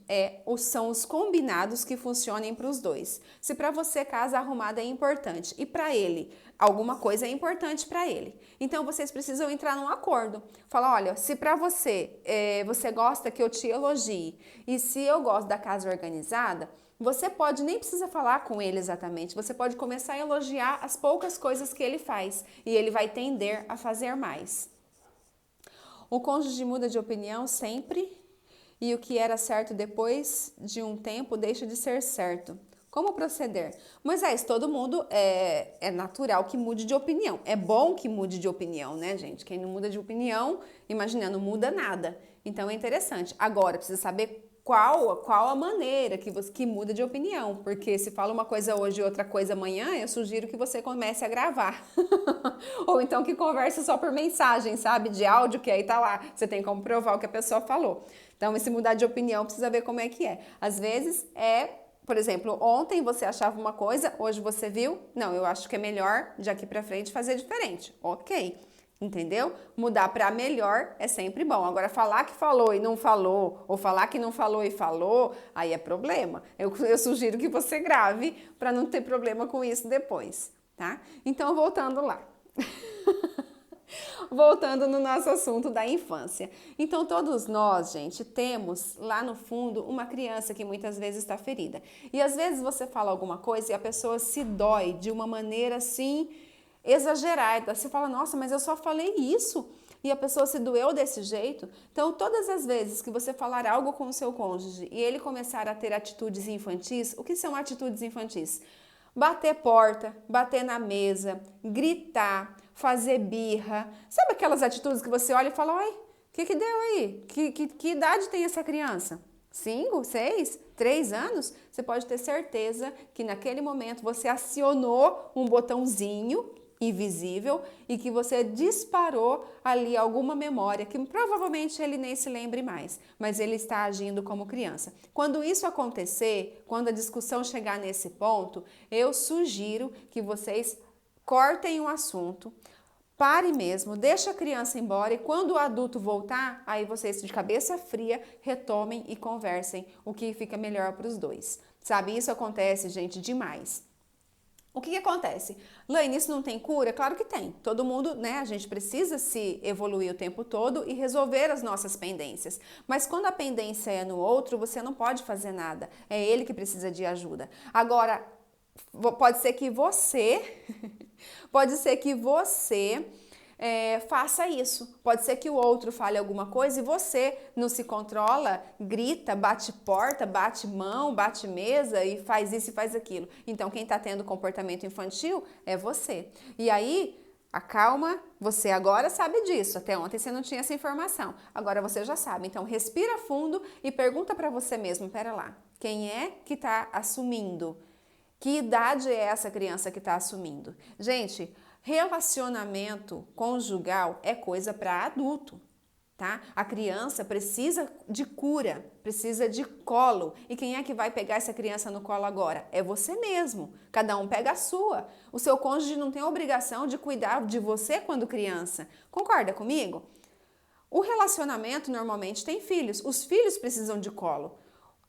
são os combinados que funcionem para os dois. Se para você casa arrumada é importante e para ele alguma coisa é importante para ele, então vocês precisam entrar num acordo. Falar, olha, se para você você gosta que eu te elogie e se eu gosto da casa organizada, você nem precisa falar com ele exatamente, você pode começar a elogiar as poucas coisas que ele faz e ele vai tender a fazer mais. O cônjuge muda de opinião sempre. E o que era certo depois de um tempo deixa de ser certo. Como proceder? Moisés, todo mundo é natural que mude de opinião. É bom que mude de opinião, né, gente? Quem não muda de opinião, imagina, não muda nada. Então é interessante. Agora, precisa saber qual a maneira que muda de opinião. Porque se fala uma coisa hoje e outra coisa amanhã, eu sugiro que você comece a gravar. Ou então que converse só por mensagem, sabe? De áudio, que aí tá lá. Você tem como provar o que a pessoa falou. Então, se mudar de opinião, precisa ver como é que é. Às vezes por exemplo, ontem você achava uma coisa, hoje você viu? Não, eu acho que é melhor de aqui pra frente fazer diferente. Ok. Entendeu? Mudar para melhor é sempre bom. Agora, falar que falou e não falou, ou falar que não falou e falou, aí é problema. Eu sugiro que você grave para não ter problema com isso depois, tá? Então, voltando lá. voltando no nosso assunto da infância. Então, todos nós, gente, temos lá no fundo uma criança que muitas vezes está ferida. E às vezes você fala alguma coisa e a pessoa se dói de uma maneira assim exagerada. Você fala, nossa, mas eu só falei isso. E a pessoa se doeu desse jeito. Então, todas as vezes que você falar algo com o seu cônjuge e ele começar a ter atitudes infantis, o que são atitudes infantis? Bater porta, bater na mesa, gritar, fazer birra. Sabe aquelas atitudes que você olha e fala, oi, o que deu aí? Que idade tem essa criança? 5, 6, 3 anos? Você pode ter certeza que naquele momento você acionou um botãozinho invisível e que você disparou ali alguma memória que provavelmente ele nem se lembre mais, mas ele está agindo como criança. Quando isso acontecer, quando a discussão chegar nesse ponto, eu sugiro que vocês cortem o assunto, pare mesmo, deixa a criança embora e quando o adulto voltar, aí vocês de cabeça fria retomem e conversem o que fica melhor para os dois. Sabe, isso acontece, gente, demais. O que acontece? Laine, isso não tem cura? Claro que tem. Todo mundo, né? A gente precisa se evoluir o tempo todo e resolver as nossas pendências. Mas quando a pendência é no outro, você não pode fazer nada. É ele que precisa de ajuda. Agora, pode ser que você, faça isso. Pode ser que o outro fale alguma coisa e você não se controla, grita, bate porta, bate mão, bate mesa e faz isso e faz aquilo. Então, quem está tendo comportamento infantil é você. E aí, acalma, você agora sabe disso. Até ontem você não tinha essa informação. Agora você já sabe. Então, respira fundo e pergunta para você mesmo, pera lá, quem é que está assumindo? Que idade é essa criança que está assumindo? Gente, relacionamento conjugal é coisa para adulto, tá? A criança precisa de cura, precisa de colo. E quem é que vai pegar essa criança no colo agora? É você mesmo. Cada um pega a sua. O seu cônjuge não tem a obrigação de cuidar de você quando criança. Concorda comigo? O relacionamento normalmente tem filhos. Os filhos precisam de colo.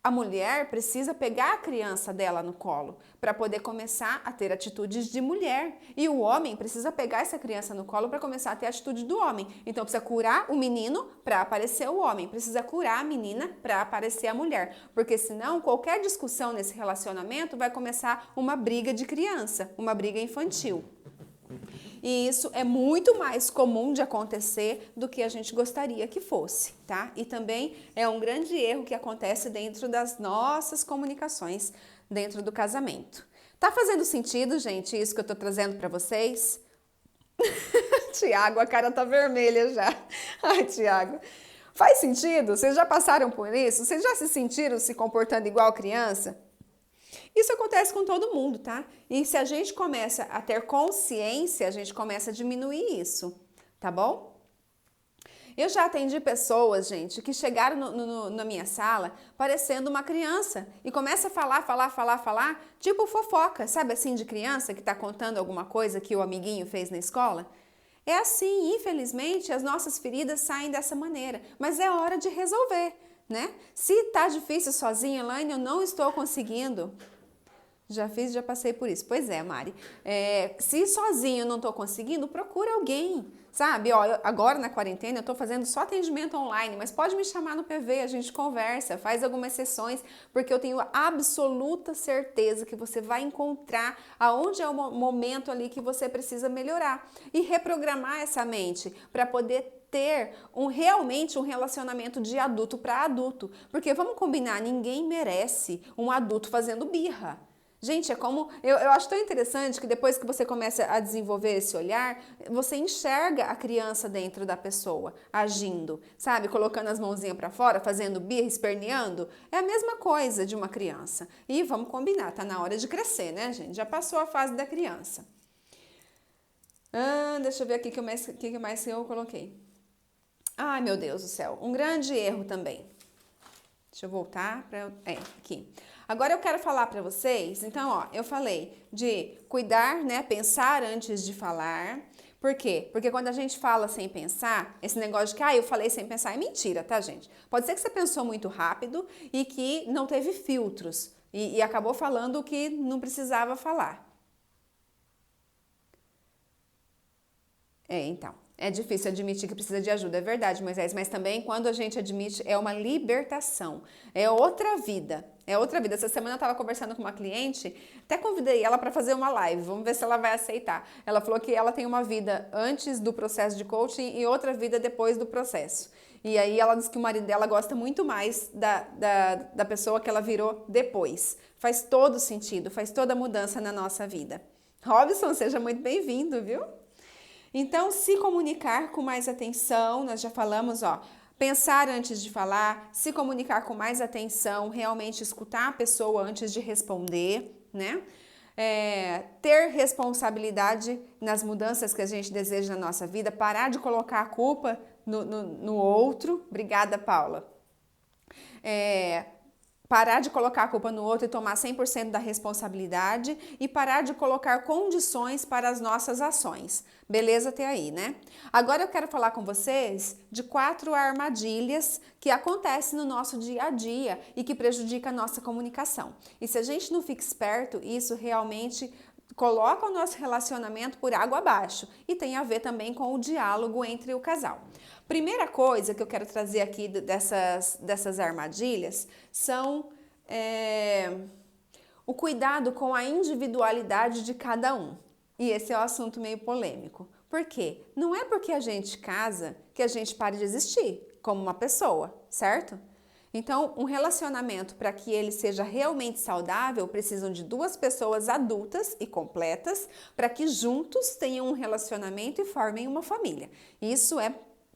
A mulher precisa pegar a criança dela no colo para poder começar a ter atitudes de mulher. E o homem precisa pegar essa criança no colo para começar a ter a atitude do homem. Então precisa curar o menino para aparecer o homem, precisa curar a menina para aparecer a mulher. Porque senão qualquer discussão nesse relacionamento vai começar uma briga de criança, uma briga infantil. E isso é muito mais comum de acontecer do que a gente gostaria que fosse, tá? E também é um grande erro que acontece dentro das nossas comunicações, dentro do casamento. Tá fazendo sentido, gente, isso que eu tô trazendo para vocês? Tiago, a cara tá vermelha já. Ai, Tiago. Faz sentido? Vocês já passaram por isso? Vocês já se sentiram se comportando igual criança? Isso acontece com todo mundo, tá? E se a gente começa a ter consciência, a gente começa a diminuir isso, tá bom? Eu já atendi pessoas, gente, que chegaram na minha sala parecendo uma criança e começa a falar, tipo fofoca, sabe assim, de criança que tá contando alguma coisa que o amiguinho fez na escola? É assim, infelizmente, as nossas feridas saem dessa maneira, mas é hora de resolver, né? Se tá difícil sozinha, Elaine, eu não estou conseguindo. Já fiz, já passei por isso. Pois é, Mari. Se sozinho eu não estou conseguindo, procura alguém, sabe? Ó, agora na quarentena eu estou fazendo só atendimento online, mas pode me chamar no PV, a gente conversa, faz algumas sessões, porque eu tenho absoluta certeza que você vai encontrar aonde é o momento ali que você precisa melhorar e reprogramar essa mente para poder ter realmente um relacionamento de adulto para adulto. Porque vamos combinar, ninguém merece um adulto fazendo birra. Gente, é como, eu acho tão interessante que depois que você começa a desenvolver esse olhar, você enxerga a criança dentro da pessoa, agindo, sabe? Colocando as mãozinhas para fora, fazendo birra, esperneando. É a mesma coisa de uma criança. E vamos combinar, tá na hora de crescer, né, gente? Já passou a fase da criança. Deixa eu ver aqui o que mais eu coloquei. Ai, meu Deus do céu, um grande erro também. Deixa eu voltar para... aqui. Agora eu quero falar para vocês, então, ó, eu falei de cuidar, né, pensar antes de falar. Por quê? Porque quando a gente fala sem pensar, esse negócio de que, eu falei sem pensar, é mentira, tá, gente? Pode ser que você pensou muito rápido e que não teve filtros e acabou falando o que não precisava falar. Então... É difícil admitir que precisa de ajuda, é verdade, Moisés, mas também quando a gente admite é uma libertação, é outra vida, é outra vida. Essa semana eu estava conversando com uma cliente, até convidei ela para fazer uma live, vamos ver se ela vai aceitar. Ela falou que ela tem uma vida antes do processo de coaching e outra vida depois do processo. E aí ela disse que o marido dela gosta muito mais da pessoa que ela virou depois. Faz todo sentido, faz toda a mudança na nossa vida. Robson, seja muito bem-vindo, viu? Então, se comunicar com mais atenção, nós já falamos, ó, pensar antes de falar, se comunicar com mais atenção, realmente escutar a pessoa antes de responder, né? Ter responsabilidade nas mudanças que a gente deseja na nossa vida, parar de colocar a culpa no outro. Obrigada, Paula. Parar de colocar a culpa no outro e tomar 100% da responsabilidade e parar de colocar condições para as nossas ações. Beleza até aí, né? Agora eu quero falar com vocês de 4 armadilhas que acontecem no nosso dia a dia e que prejudicam a nossa comunicação. E se a gente não fica esperto, isso realmente coloca o nosso relacionamento por água abaixo e tem a ver também com o diálogo entre o casal. Primeira coisa que eu quero trazer aqui dessas armadilhas são o cuidado com a individualidade de cada um. E esse é um assunto meio polêmico. Por quê? Não é porque a gente casa que a gente pare de existir como uma pessoa, certo? Então, um relacionamento, para que ele seja realmente saudável, precisam de 2 pessoas adultas e completas para que juntos tenham um relacionamento e formem uma família. Isso é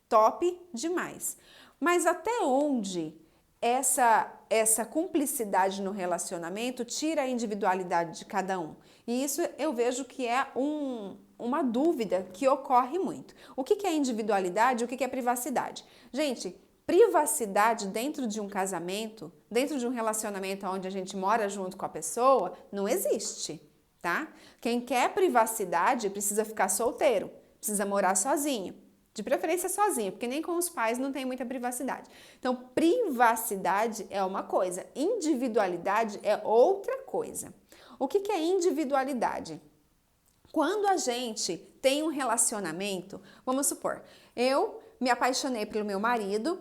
top demais. Mas até onde essa cumplicidade no relacionamento tira a individualidade de cada um? E isso eu vejo que é uma dúvida que ocorre muito. O que é individualidade e o que é privacidade? Gente, privacidade dentro de um casamento, dentro de um relacionamento onde a gente mora junto com a pessoa, não existe, tá? Quem quer privacidade precisa ficar solteiro, precisa morar sozinho. De preferência sozinho, porque nem com os pais não tem muita privacidade. Então, privacidade é uma coisa, individualidade é outra coisa. O que é individualidade? Quando a gente tem um relacionamento, vamos supor, eu me apaixonei pelo meu marido.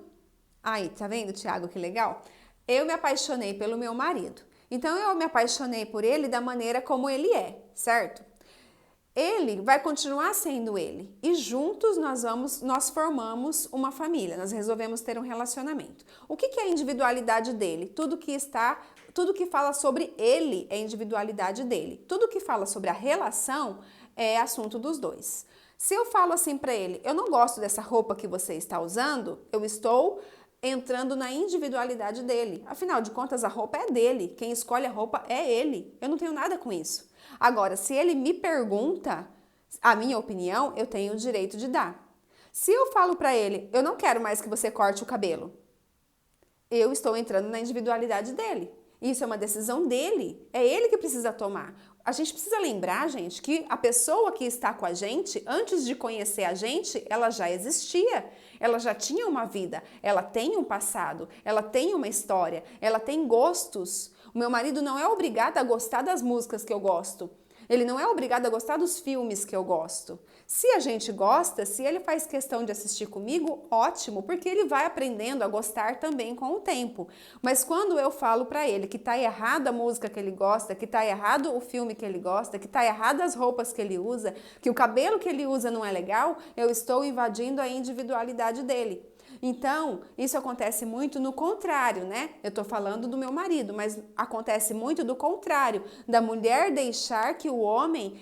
Aí, tá vendo, Thiago, que legal? Eu me apaixonei pelo meu marido. Então, eu me apaixonei por ele da maneira como ele é, certo? Ele vai continuar sendo ele e juntos nós formamos uma família, nós resolvemos ter um relacionamento. O que é a individualidade dele? Tudo que fala sobre ele é individualidade dele. Tudo que fala sobre a relação é assunto dos dois. Se eu falo assim para ele, eu não gosto dessa roupa que você está usando, eu estou entrando na individualidade dele. Afinal de contas, a roupa é dele. Quem escolhe a roupa é ele. Eu não tenho nada com isso. Agora, se ele me pergunta a minha opinião, eu tenho o direito de dar. Se eu falo para ele, eu não quero mais que você corte o cabelo, eu estou entrando na individualidade dele. Isso é uma decisão dele, é ele que precisa tomar. A gente precisa lembrar, gente, que a pessoa que está com a gente, antes de conhecer a gente, ela já existia, ela já tinha uma vida, ela tem um passado, ela tem uma história, ela tem gostos. O meu marido não é obrigado a gostar das músicas que eu gosto. Ele não é obrigado a gostar dos filmes que eu gosto. Se a gente gosta, se ele faz questão de assistir comigo, ótimo, porque ele vai aprendendo a gostar também com o tempo. Mas quando eu falo para ele que tá errada a música que ele gosta, que tá errado o filme que ele gosta, que tá errado as roupas que ele usa, que o cabelo que ele usa não é legal, eu estou invadindo a individualidade dele. Então, isso acontece muito no contrário, né? Eu tô falando do meu marido, mas acontece muito do contrário, da mulher deixar que o homem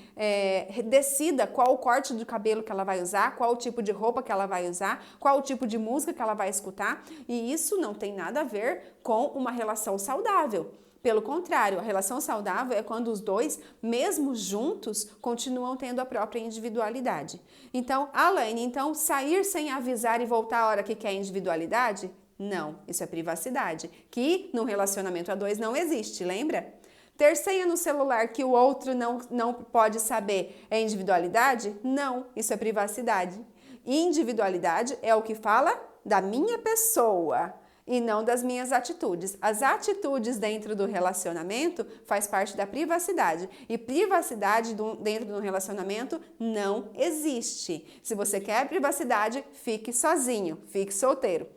decida qual o corte do cabelo que ela vai usar, qual o tipo de roupa que ela vai usar, qual o tipo de música que ela vai escutar, e isso não tem nada a ver com uma relação saudável. Pelo contrário, a relação saudável é quando os dois, mesmo juntos, continuam tendo a própria individualidade. Então, Alaine, sair sem avisar e voltar a hora que quer individualidade? Não, isso é privacidade, que no relacionamento a dois não existe, lembra? Ter senha no celular que o outro não pode saber é individualidade? Não, isso é privacidade. Individualidade é o que fala da minha pessoa. e não das minhas atitudes. As atitudes dentro do relacionamento faz parte da privacidade. E privacidade dentro do relacionamento não existe. Se você quer privacidade, fique sozinho, fique solteiro.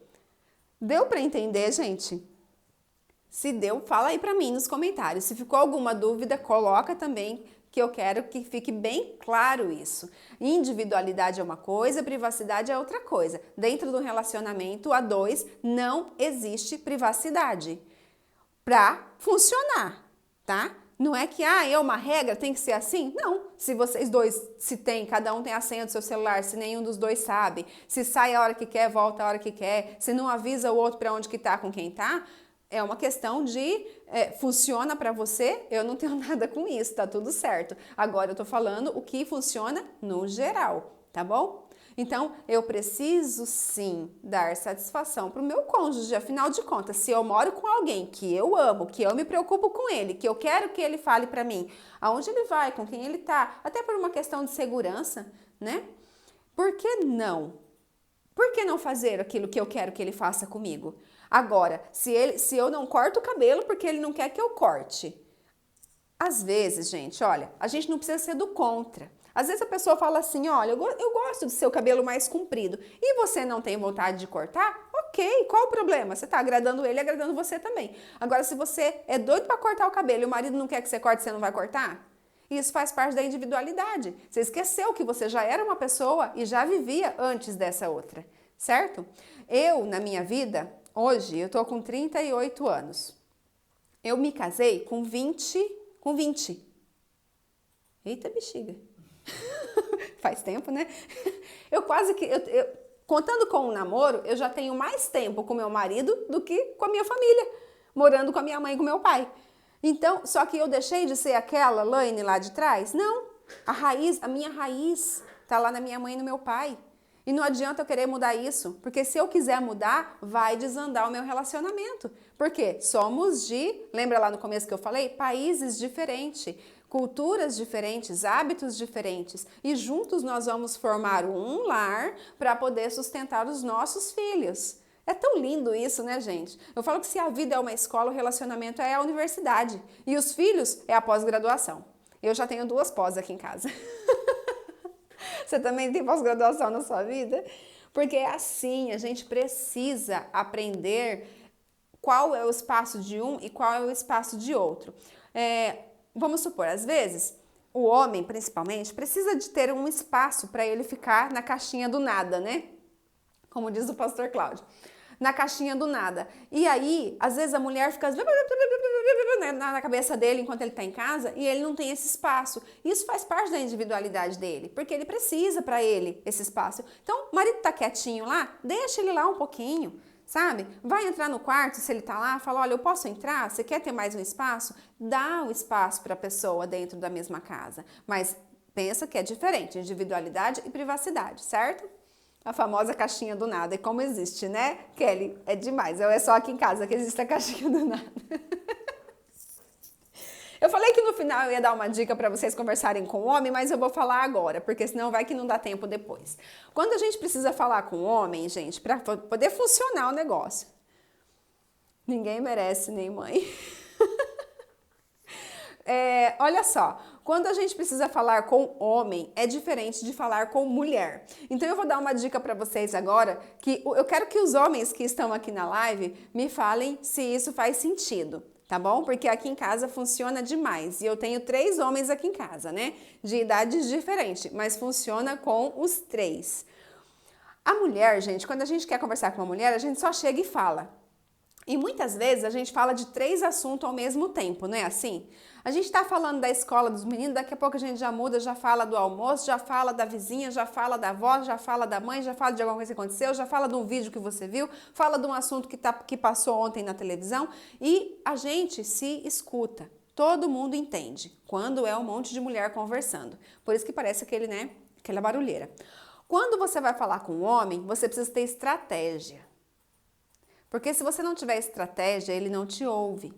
Deu para entender, gente? Se deu, fala aí para mim nos comentários. Se ficou alguma dúvida, coloca também, que eu quero que fique bem claro isso. Individualidade é uma coisa, privacidade é outra coisa. Dentro do relacionamento a dois não existe privacidade para funcionar, tá? Não é que é uma regra, tem que ser assim? Não. Se vocês dois, cada um tem a senha do seu celular, se nenhum dos dois sabe, se sai a hora que quer, volta a hora que quer, se não avisa o outro para onde que tá, com quem tá, é uma questão de funciona para você, eu não tenho nada com isso, tá tudo certo. Agora eu tô falando o que funciona no geral, tá bom? Então, eu preciso sim dar satisfação para o meu cônjuge, afinal de contas, se eu moro com alguém que eu amo, que eu me preocupo com ele, que eu quero que ele fale para mim aonde ele vai, com quem ele tá, até por uma questão de segurança, né? Por que não? Por que não fazer aquilo que eu quero que ele faça comigo? Agora, se eu não corto o cabelo porque ele não quer que eu corte. Às vezes, gente, olha, a gente não precisa ser do contra. Às vezes a pessoa fala assim, olha, eu gosto do seu cabelo mais comprido e você não tem vontade de cortar? Ok, qual o problema? Você está agradando ele, agradando você também. Agora, se você é doido para cortar o cabelo e o marido não quer que você corte, você não vai cortar? Isso faz parte da individualidade. Você esqueceu que você já era uma pessoa e já vivia antes dessa outra, certo? Eu, na minha vida, hoje, eu tô com 38 anos. Eu me casei com 20. Eita bexiga. Faz tempo, né? Contando com o namoro, eu já tenho mais tempo com meu marido do que com a minha família, morando com a minha mãe e com meu pai. Então, só que eu deixei de ser aquela Laine lá de trás? Não. A minha raiz tá lá na minha mãe e no meu pai. E não adianta eu querer mudar isso, porque se eu quiser mudar, vai desandar o meu relacionamento. Por quê? Lembra lá no começo que eu falei? Países diferentes, culturas diferentes, hábitos diferentes. E juntos nós vamos formar um lar para poder sustentar os nossos filhos. É tão lindo isso, né, gente? Eu falo que se a vida é uma escola, o relacionamento é a universidade. E os filhos é a pós-graduação. Eu já tenho 2 pós aqui em casa. Você também tem pós-graduação na sua vida? Porque é assim, a gente precisa aprender qual é o espaço de um e qual é o espaço de outro. Vamos supor, às vezes, o homem, principalmente, precisa de ter um espaço para ele ficar na caixinha do nada, né? Como diz o pastor Cláudio. Na caixinha do nada. E aí, às vezes a mulher fica na cabeça dele enquanto ele está em casa e ele não tem esse espaço. Isso faz parte da individualidade dele, porque ele precisa para ele esse espaço. Então, o marido tá quietinho lá, deixa ele lá um pouquinho, sabe? Vai entrar no quarto, se ele tá lá, fala, olha, eu posso entrar? Você quer ter mais um espaço? Dá um espaço para a pessoa dentro da mesma casa. Mas pensa que é diferente, individualidade e privacidade, certo? A famosa caixinha do nada. E como existe, né, Kelly? É demais. É só aqui em casa que existe a caixinha do nada. Eu falei que no final eu ia dar uma dica para vocês conversarem com o homem, mas eu vou falar agora, porque senão vai que não dá tempo depois. Quando a gente precisa falar com o homem, gente, para poder funcionar o negócio, ninguém merece, nem mãe. Olha só, quando a gente precisa falar com homem, é diferente de falar com mulher. Então eu vou dar uma dica para vocês agora, que eu quero que os homens que estão aqui na live me falem se isso faz sentido, tá bom? Porque aqui em casa funciona demais. E eu tenho 3 homens aqui em casa, né? De idades diferentes, mas funciona com os 3. A mulher, gente, quando a gente quer conversar com uma mulher, a gente só chega e fala. E muitas vezes a gente fala de 3 assuntos ao mesmo tempo, não é assim? A gente tá falando da escola dos meninos, daqui a pouco a gente já muda, já fala do almoço, já fala da vizinha, já fala da avó, já fala da mãe, já fala de alguma coisa que aconteceu, já fala de um vídeo que você viu, fala de um assunto que passou ontem na televisão e a gente se escuta. Todo mundo entende quando é um monte de mulher conversando. Por isso que parece aquela barulheira. Quando você vai falar com um homem, você precisa ter estratégia. Porque se você não tiver estratégia, ele não te ouve.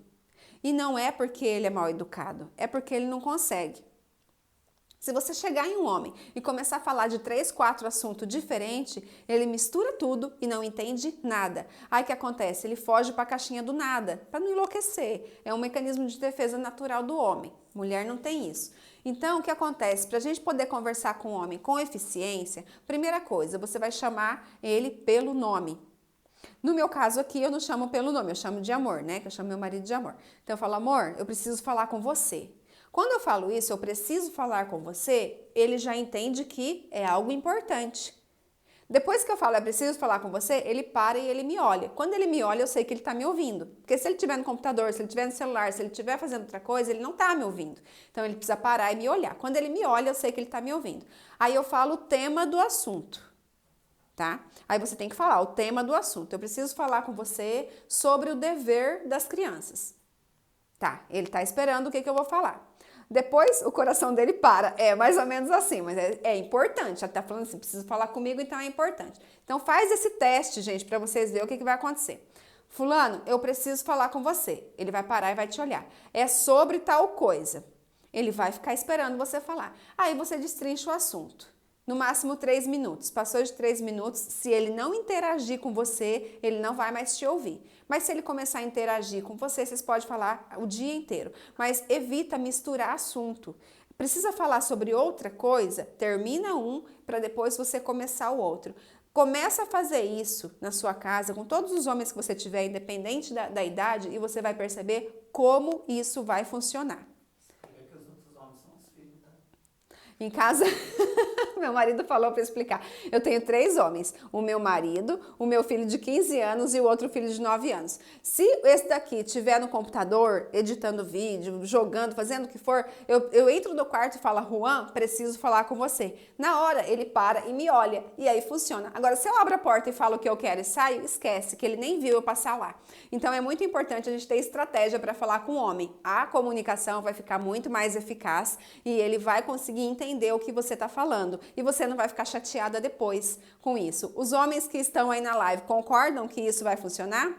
E não é porque ele é mal educado, é porque ele não consegue. Se você chegar em um homem e começar a falar de 3, 4 assuntos diferentes, ele mistura tudo e não entende nada. Aí o que acontece? Ele foge para a caixinha do nada, para não enlouquecer. É um mecanismo de defesa natural do homem. Mulher não tem isso. Então, o que acontece? Para a gente poder conversar com o homem com eficiência, primeira coisa, você vai chamar ele pelo nome. No meu caso aqui, eu não chamo pelo nome, eu chamo de amor, né? Que eu chamo meu marido de amor. Então eu falo, amor, eu preciso falar com você. Quando eu falo isso, eu preciso falar com você, ele já entende que é algo importante. Depois que eu falo, é preciso falar com você, ele para e ele me olha. Quando ele me olha, eu sei que ele está me ouvindo. Porque se ele estiver no computador, se ele estiver no celular, se ele estiver fazendo outra coisa, ele não está me ouvindo. Então ele precisa parar e me olhar. Quando ele me olha, eu sei que ele está me ouvindo. Aí eu falo o tema do assunto. Tá? Aí você tem que falar o tema do assunto. Eu preciso falar com você sobre o dever das crianças. Tá, ele tá esperando o que eu vou falar. Depois o coração dele para. É mais ou menos assim, mas é importante. Já tá falando assim, preciso falar comigo, então é importante. Então faz esse teste, gente, para vocês verem o que vai acontecer. Fulano, eu preciso falar com você. Ele vai parar e vai te olhar. É sobre tal coisa. Ele vai ficar esperando você falar. Aí você destrincha o assunto. No máximo 3 minutos. Passou de 3 minutos, se ele não interagir com você, ele não vai mais te ouvir. Mas se ele começar a interagir com você, vocês podem falar o dia inteiro. Mas evita misturar assunto. Precisa falar sobre outra coisa? Termina um para depois você começar o outro. Começa a fazer isso na sua casa, com todos os homens que você tiver, independente da idade, e você vai perceber como isso vai funcionar. É que os outros homens são os filhos, tá? Em casa, meu marido falou para explicar. Eu tenho 3 homens, o meu marido, o meu filho de 15 anos e o outro filho de 9 anos. Se esse daqui estiver no computador, editando vídeo, jogando, fazendo o que for, eu entro no quarto e falo, Juan, preciso falar com você. Na hora, ele para e me olha, e aí funciona. Agora, se eu abro a porta e falo o que eu quero e saio, esquece, que ele nem viu eu passar lá. Então, é muito importante a gente ter estratégia para falar com o homem. A comunicação vai ficar muito mais eficaz e ele vai conseguir entender o que você está falando. E você não vai ficar chateada depois com isso. Os homens que estão aí na live concordam que isso vai funcionar?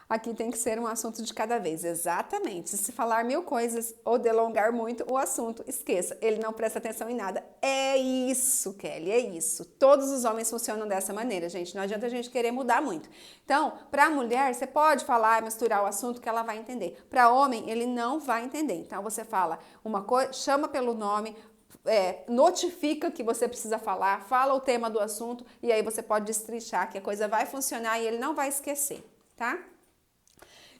Aqui tem que ser um assunto de cada vez, exatamente. Se falar 1000 coisas ou delongar muito o assunto, esqueça, ele não presta atenção em nada. É isso, Kelly, é isso. Todos os homens funcionam dessa maneira, gente. Não adianta a gente querer mudar muito. Então, para a mulher, você pode falar, misturar o assunto que ela vai entender. Para homem, ele não vai entender. Então, você fala uma coisa, chama pelo nome, notifica que você precisa falar, fala o tema do assunto e aí você pode destrinchar que a coisa vai funcionar e ele não vai esquecer, tá?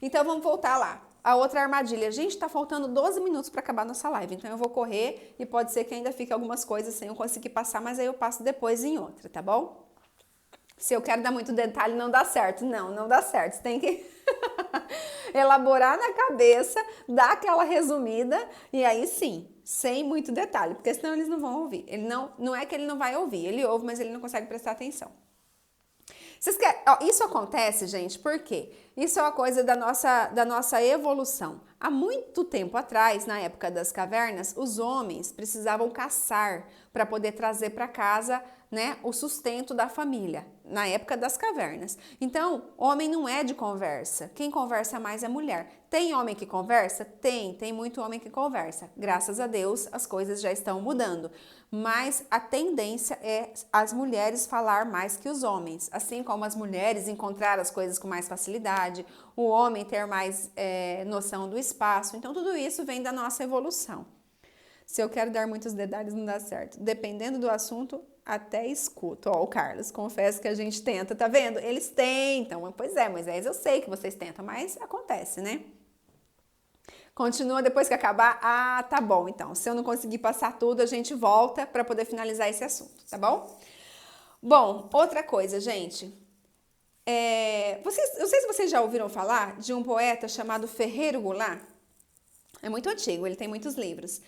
Então vamos voltar lá. A outra armadilha. Gente, tá faltando 12 minutos para acabar nossa live, então eu vou correr e pode ser que ainda fique algumas coisas sem eu conseguir passar, mas aí eu passo depois em outra, tá bom? Se eu quero dar muito detalhe, não dá certo. Não dá certo. Você tem que elaborar na cabeça, dar aquela resumida e aí sim, sem muito detalhe, porque senão eles não vão ouvir. Ele não é que ele não vai ouvir, ele ouve, mas ele não consegue prestar atenção. Isso acontece, gente, por quê? Isso é uma coisa da nossa evolução. Há muito tempo atrás, na época das cavernas, os homens precisavam caçar para poder trazer para casa, né, o sustento da família, na época das cavernas. Então, homem não é de conversa. Quem conversa mais é mulher. Tem homem que conversa? Tem muito homem que conversa. Graças a Deus, as coisas já estão mudando. Mas a tendência é as mulheres falar mais que os homens. Assim como as mulheres encontrar as coisas com mais facilidade, o homem ter mais noção do espaço. Então, tudo isso vem da nossa evolução. Se eu quero dar muitos detalhes, não dá certo. Dependendo do assunto, até escuto. Ó, o Carlos, confesso que a gente tenta, tá vendo? Eles tentam. Pois é, Moisés, eu sei que vocês tentam, mas acontece, né? Continua depois que acabar. Ah, tá bom, então. Se eu não conseguir passar tudo, a gente volta para poder finalizar esse assunto, tá bom? Bom, outra coisa, gente. Não sei se vocês já ouviram falar de um poeta chamado Ferreiro Goulart. É muito antigo, ele tem muitos livros.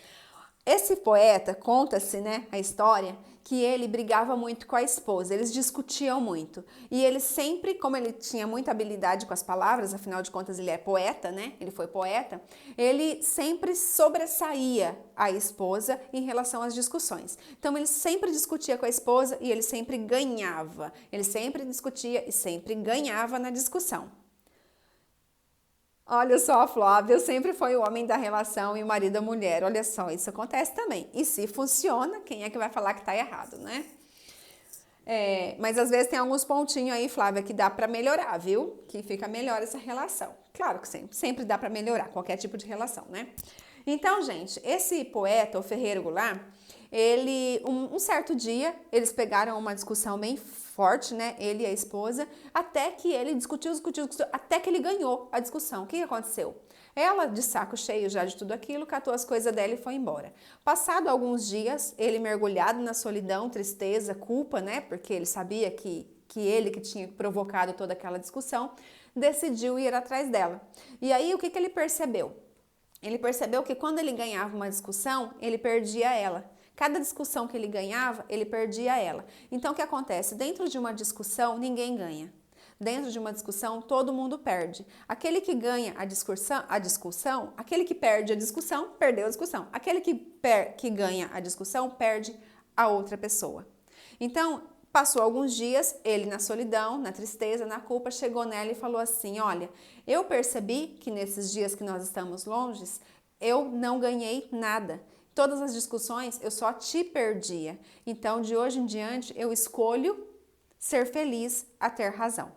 Esse poeta, conta-se, né, a história, que ele brigava muito com a esposa, eles discutiam muito. E ele sempre, como ele tinha muita habilidade com as palavras, afinal de contas ele é poeta, né, ele foi poeta, ele sempre sobressaía a esposa em relação às discussões. Então ele sempre discutia com a esposa e ele sempre ganhava. Ele sempre discutia e sempre ganhava na discussão. Olha só, Flávio, sempre foi o homem da relação e o marido da mulher. Olha só, isso acontece também. E se funciona, quem é que vai falar que tá errado, né? Mas às vezes tem alguns pontinhos aí, Flávia, que dá para melhorar, viu? Que fica melhor essa relação. Claro que sempre dá para melhorar qualquer tipo de relação, né? Então, gente, esse poeta, o Ferreiro Goulart, um certo dia, eles pegaram uma discussão bem forte, né? Ele e a esposa, até que ele discutiu, até que ele ganhou a discussão. O que aconteceu? Ela, de saco cheio já de tudo aquilo, catou as coisas dela e foi embora. Passado alguns dias, ele mergulhado na solidão, tristeza, culpa, né? Porque ele sabia que ele que tinha provocado toda aquela discussão, decidiu ir atrás dela. E aí, o que ele percebeu? Ele percebeu que quando ele ganhava uma discussão, ele perdia ela. Cada discussão que ele ganhava, ele perdia ela. Então, o que acontece? Dentro de uma discussão, ninguém ganha. Dentro de uma discussão, todo mundo perde. Aquele que ganha a discussão, aquele que perde a discussão, perdeu a discussão. Aquele que ganha a discussão, perde a outra pessoa. Então, passou alguns dias, ele na solidão, na tristeza, na culpa, chegou nela e falou assim: olha, eu percebi que nesses dias que nós estamos longes, eu não ganhei nada. Todas as discussões eu só te perdia. Então, de hoje em diante, eu escolho ser feliz a ter razão.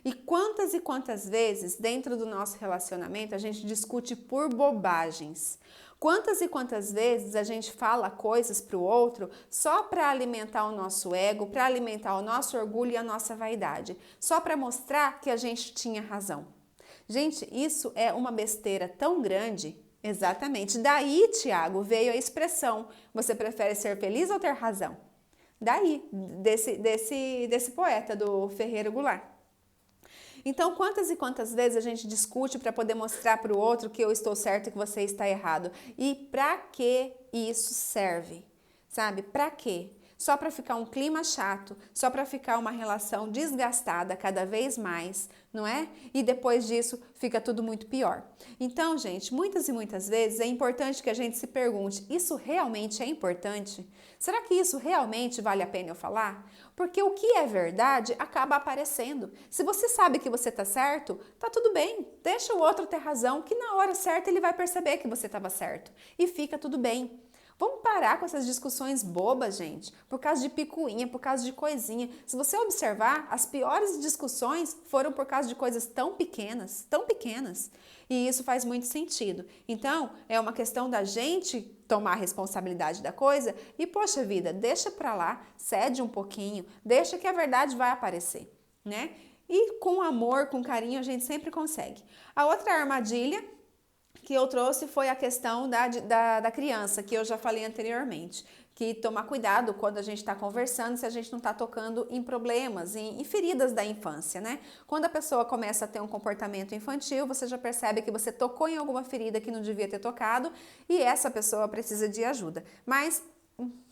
E quantas vezes dentro do nosso relacionamento a gente discute por bobagens? Quantas e quantas vezes a gente fala coisas para o outro só para alimentar o nosso ego, para alimentar o nosso orgulho e a nossa vaidade, só para mostrar que a gente tinha razão? Gente, isso é uma besteira tão grande. Exatamente. Daí, Tiago, veio a expressão: você prefere ser feliz ou ter razão? Daí, desse poeta, do Ferreiro Goulart. Então, quantas e quantas vezes a gente discute para poder mostrar para o outro que eu estou certo e que você está errado? E para que isso serve? Sabe? Para quê? Só para ficar um clima chato, só para ficar uma relação desgastada cada vez mais, não é? E depois disso fica tudo muito pior. Então, gente, muitas e muitas vezes é importante que a gente se pergunte: isso realmente é importante? Será que isso realmente vale a pena eu falar? Porque o que é verdade acaba aparecendo. Se você sabe que você está certo, tá tudo bem. Deixa o outro ter razão, que na hora certa ele vai perceber que você estava certo. E fica tudo bem. Vamos parar com essas discussões bobas, gente, por causa de picuinha, por causa de coisinha. Se você observar, as piores discussões foram por causa de coisas tão pequenas, tão pequenas. E isso faz muito sentido. Então, é uma questão da gente tomar a responsabilidade da coisa e, poxa vida, deixa pra lá, cede um pouquinho, deixa que a verdade vai aparecer, né? E com amor, com carinho, a gente sempre consegue. A outra armadilha que eu trouxe foi a questão da criança, que eu já falei anteriormente. Que tomar cuidado quando a gente está conversando, se a gente não está tocando em problemas, em feridas da infância, né? Quando a pessoa começa a ter um comportamento infantil, você já percebe que você tocou em alguma ferida que não devia ter tocado e essa pessoa precisa de ajuda. Mas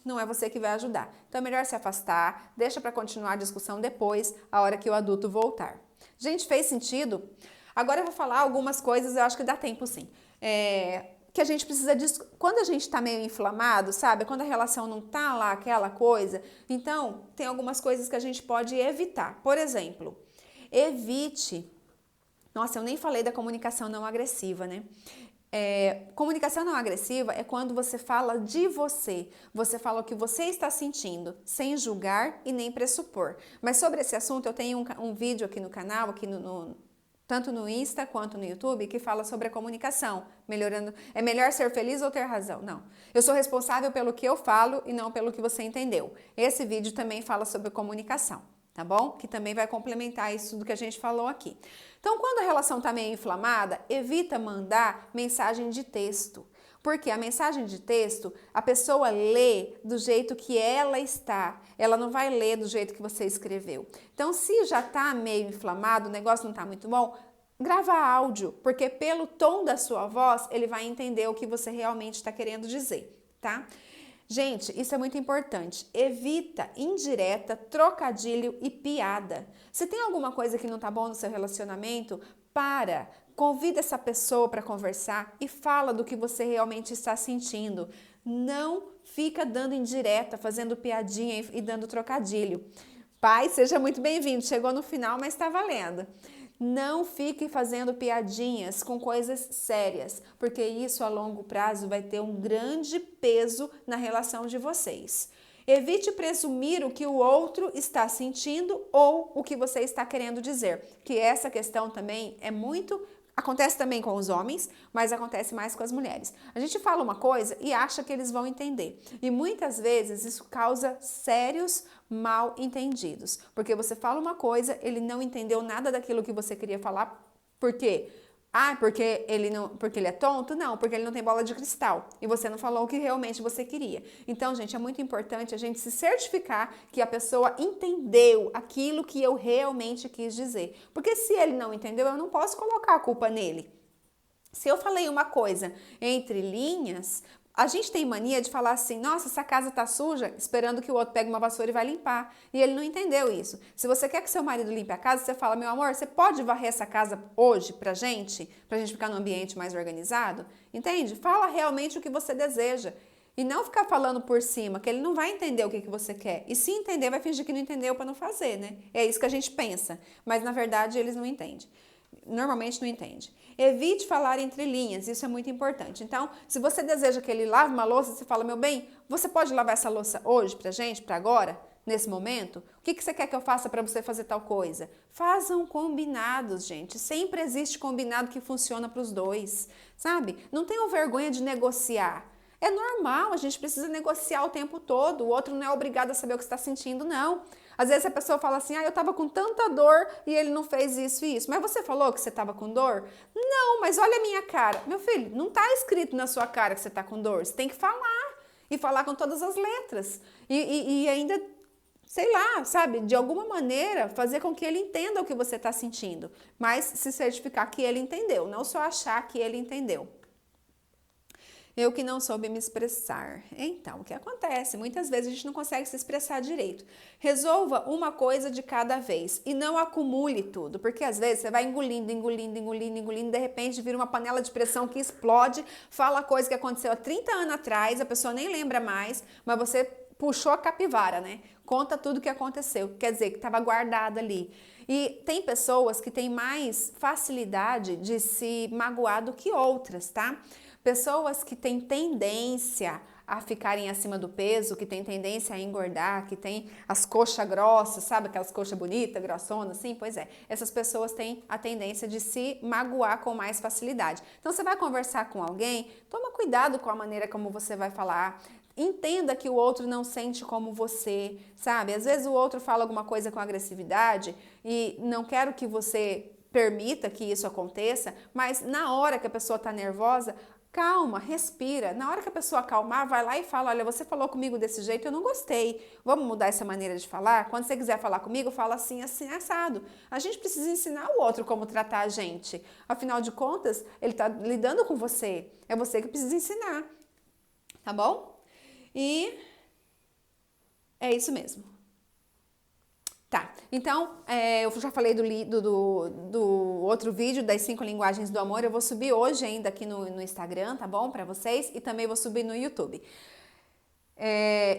não é você que vai ajudar. Então é melhor se afastar, deixa para continuar a discussão depois, a hora que o adulto voltar. Gente, fez sentido? Agora eu vou falar algumas coisas, eu acho que dá tempo sim. Que a gente precisa disso. Quando a gente tá meio inflamado, sabe? Quando a relação não tá lá aquela coisa, então tem algumas coisas que a gente pode evitar. Por exemplo, evite. Nossa, eu nem falei da comunicação não agressiva, né? Comunicação não agressiva é quando você fala de você. Você fala o que você está sentindo, sem julgar e nem pressupor. Mas sobre esse assunto eu tenho um vídeo aqui no canal, aqui tanto no Insta quanto no YouTube, que fala sobre a comunicação, melhorando. É melhor ser feliz ou ter razão? Não. Eu sou responsável pelo que eu falo e não pelo que você entendeu. Esse vídeo também fala sobre comunicação, tá bom? Que também vai complementar isso do que a gente falou aqui. Então, quando a relação está meio inflamada, evita mandar mensagem de texto. Porque a mensagem de texto, a pessoa lê do jeito que ela está, ela não vai ler do jeito que você escreveu. Então, se já está meio inflamado, o negócio não está muito bom, grava áudio, porque pelo tom da sua voz, ele vai entender o que você realmente está querendo dizer, tá? Gente, isso é muito importante. Evita indireta, trocadilho e piada. Se tem alguma coisa que não tá bom no seu relacionamento, convida essa pessoa para conversar e fala do que você realmente está sentindo. Não fica dando indireta, fazendo piadinha e dando trocadilho. Pai, seja muito bem-vindo. Chegou no final, mas está valendo. Não fique fazendo piadinhas com coisas sérias, porque isso a longo prazo vai ter um grande peso na relação de vocês. Evite presumir o que o outro está sentindo ou o que você está querendo dizer, que essa questão também acontece também com os homens, mas acontece mais com as mulheres. A gente fala uma coisa e acha que eles vão entender. E muitas vezes isso causa sérios mal entendidos. Porque você fala uma coisa, ele não entendeu nada daquilo que você queria falar. Por quê? Porque ele é tonto? Não, porque ele não tem bola de cristal e você não falou o que realmente você queria. Então, gente, é muito importante a gente se certificar que a pessoa entendeu aquilo que eu realmente quis dizer. Porque se ele não entendeu, eu não posso colocar a culpa nele. Se eu falei uma coisa entre linhas, a gente tem mania de falar assim, nossa, essa casa tá suja, esperando que o outro pegue uma vassoura e vai limpar. E ele não entendeu isso. Se você quer que seu marido limpe a casa, você fala, meu amor, você pode varrer essa casa hoje pra gente ficar num ambiente mais organizado? Entende? Fala realmente o que você deseja. E não ficar falando por cima, que ele não vai entender o que você quer. E se entender, vai fingir que não entendeu para não fazer, né? É isso que a gente pensa. Mas na verdade eles não entendem. Normalmente não entende. Evite falar entre linhas, isso é muito importante. Então, se você deseja que ele lave uma louça, você fala, meu bem, você pode lavar essa louça hoje pra gente, pra agora, nesse momento? O que você quer que eu faça para você fazer tal coisa? Façam combinados, gente. Sempre existe combinado que funciona para os dois, sabe? Não tenham vergonha de negociar. É normal, a gente precisa negociar o tempo todo, o outro não é obrigado a saber o que está sentindo, não. Às vezes a pessoa fala assim, eu estava com tanta dor e ele não fez isso e isso. Mas você falou que você estava com dor? Não, mas olha a minha cara. Meu filho, não está escrito na sua cara que você está com dor. Você tem que falar. E falar com todas as letras. E ainda, sei lá, sabe, de alguma maneira fazer com que ele entenda o que você está sentindo. Mas se certificar que ele entendeu, não só achar que ele entendeu. Eu que não soube me expressar. Então, o que acontece? Muitas vezes a gente não consegue se expressar direito. Resolva uma coisa de cada vez e não acumule tudo, porque às vezes você vai engolindo, de repente vira uma panela de pressão que explode, fala a coisa que aconteceu há 30 anos atrás, a pessoa nem lembra mais, mas você puxou a capivara, né? Conta tudo o que aconteceu, quer dizer, que estava guardado ali. E tem pessoas que têm mais facilidade de se magoar do que outras, tá? Pessoas que têm tendência a ficarem acima do peso, que têm tendência a engordar, que têm as coxas grossas, sabe? Aquelas coxas bonitas, grossonas, assim? Pois é. Essas pessoas têm a tendência de se magoar com mais facilidade. Então, você vai conversar com alguém, toma cuidado com a maneira como você vai falar. Entenda que o outro não sente como você, sabe? Às vezes o outro fala alguma coisa com agressividade e não quero que você permita que isso aconteça, mas na hora que a pessoa está nervosa, calma, respira. Na hora que a pessoa acalmar, vai lá e fala, olha, você falou comigo desse jeito, eu não gostei. Vamos mudar essa maneira de falar? Quando você quiser falar comigo, fala assim, assim, assado. A gente precisa ensinar o outro como tratar a gente. Afinal de contas, ele está lidando com você. É você que precisa ensinar. Tá bom? E é isso mesmo. Tá, então eu já falei do outro vídeo das 5 linguagens do amor, eu vou subir hoje ainda aqui no Instagram, tá bom? Pra vocês, e também vou subir no YouTube.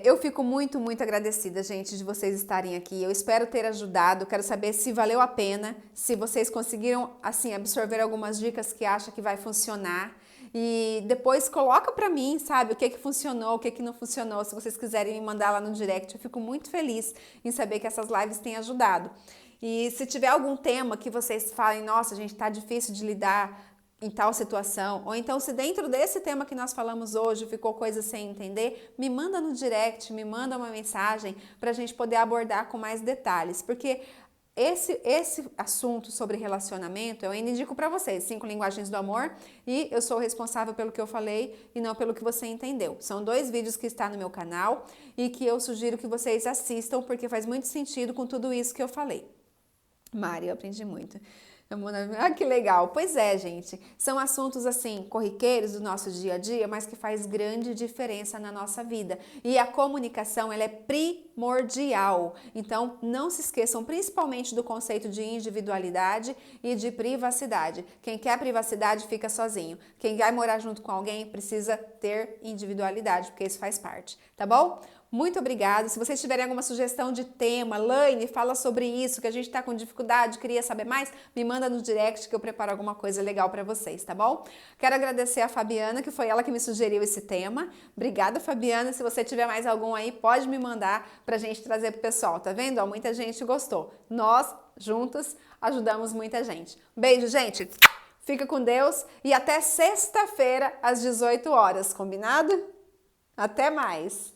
Eu fico muito, muito agradecida, gente, de vocês estarem aqui. Eu espero ter ajudado, quero saber se valeu a pena, se vocês conseguiram, assim, absorver algumas dicas que acham que vai funcionar. E depois coloca pra mim, sabe, o que funcionou, o que não funcionou. Se vocês quiserem me mandar lá no direct, eu fico muito feliz em saber que essas lives têm ajudado. E se tiver algum tema que vocês falem, nossa, gente, tá difícil de lidar em tal situação, ou então se dentro desse tema que nós falamos hoje ficou coisa sem entender, me manda no direct, me manda uma mensagem pra gente poder abordar com mais detalhes, porque esse assunto sobre relacionamento eu ainda indico para vocês, 5 linguagens do amor, e eu sou responsável pelo que eu falei e não pelo que você entendeu. São 2 vídeos que estão no meu canal e que eu sugiro que vocês assistam porque faz muito sentido com tudo isso que eu falei. Mari, eu aprendi muito. Ah, que legal. Pois é, gente. São assuntos assim, corriqueiros do nosso dia a dia, mas que faz grande diferença na nossa vida. E a comunicação, ela é primordial. Então, não se esqueçam principalmente do conceito de individualidade e de privacidade. Quem quer privacidade fica sozinho. Quem vai morar junto com alguém precisa ter individualidade, porque isso faz parte, tá bom? Muito obrigada. Se vocês tiverem alguma sugestão de tema, Laine, fala sobre isso, que a gente tá com dificuldade, queria saber mais, me manda no direct que eu preparo alguma coisa legal para vocês, tá bom? Quero agradecer a Fabiana, que foi ela que me sugeriu esse tema. Obrigada, Fabiana. Se você tiver mais algum aí, pode me mandar pra gente trazer pro pessoal, tá vendo? Ó, muita gente gostou. Nós, juntas, ajudamos muita gente. Beijo, gente! Fica com Deus e até sexta-feira às 18 horas, combinado? Até mais!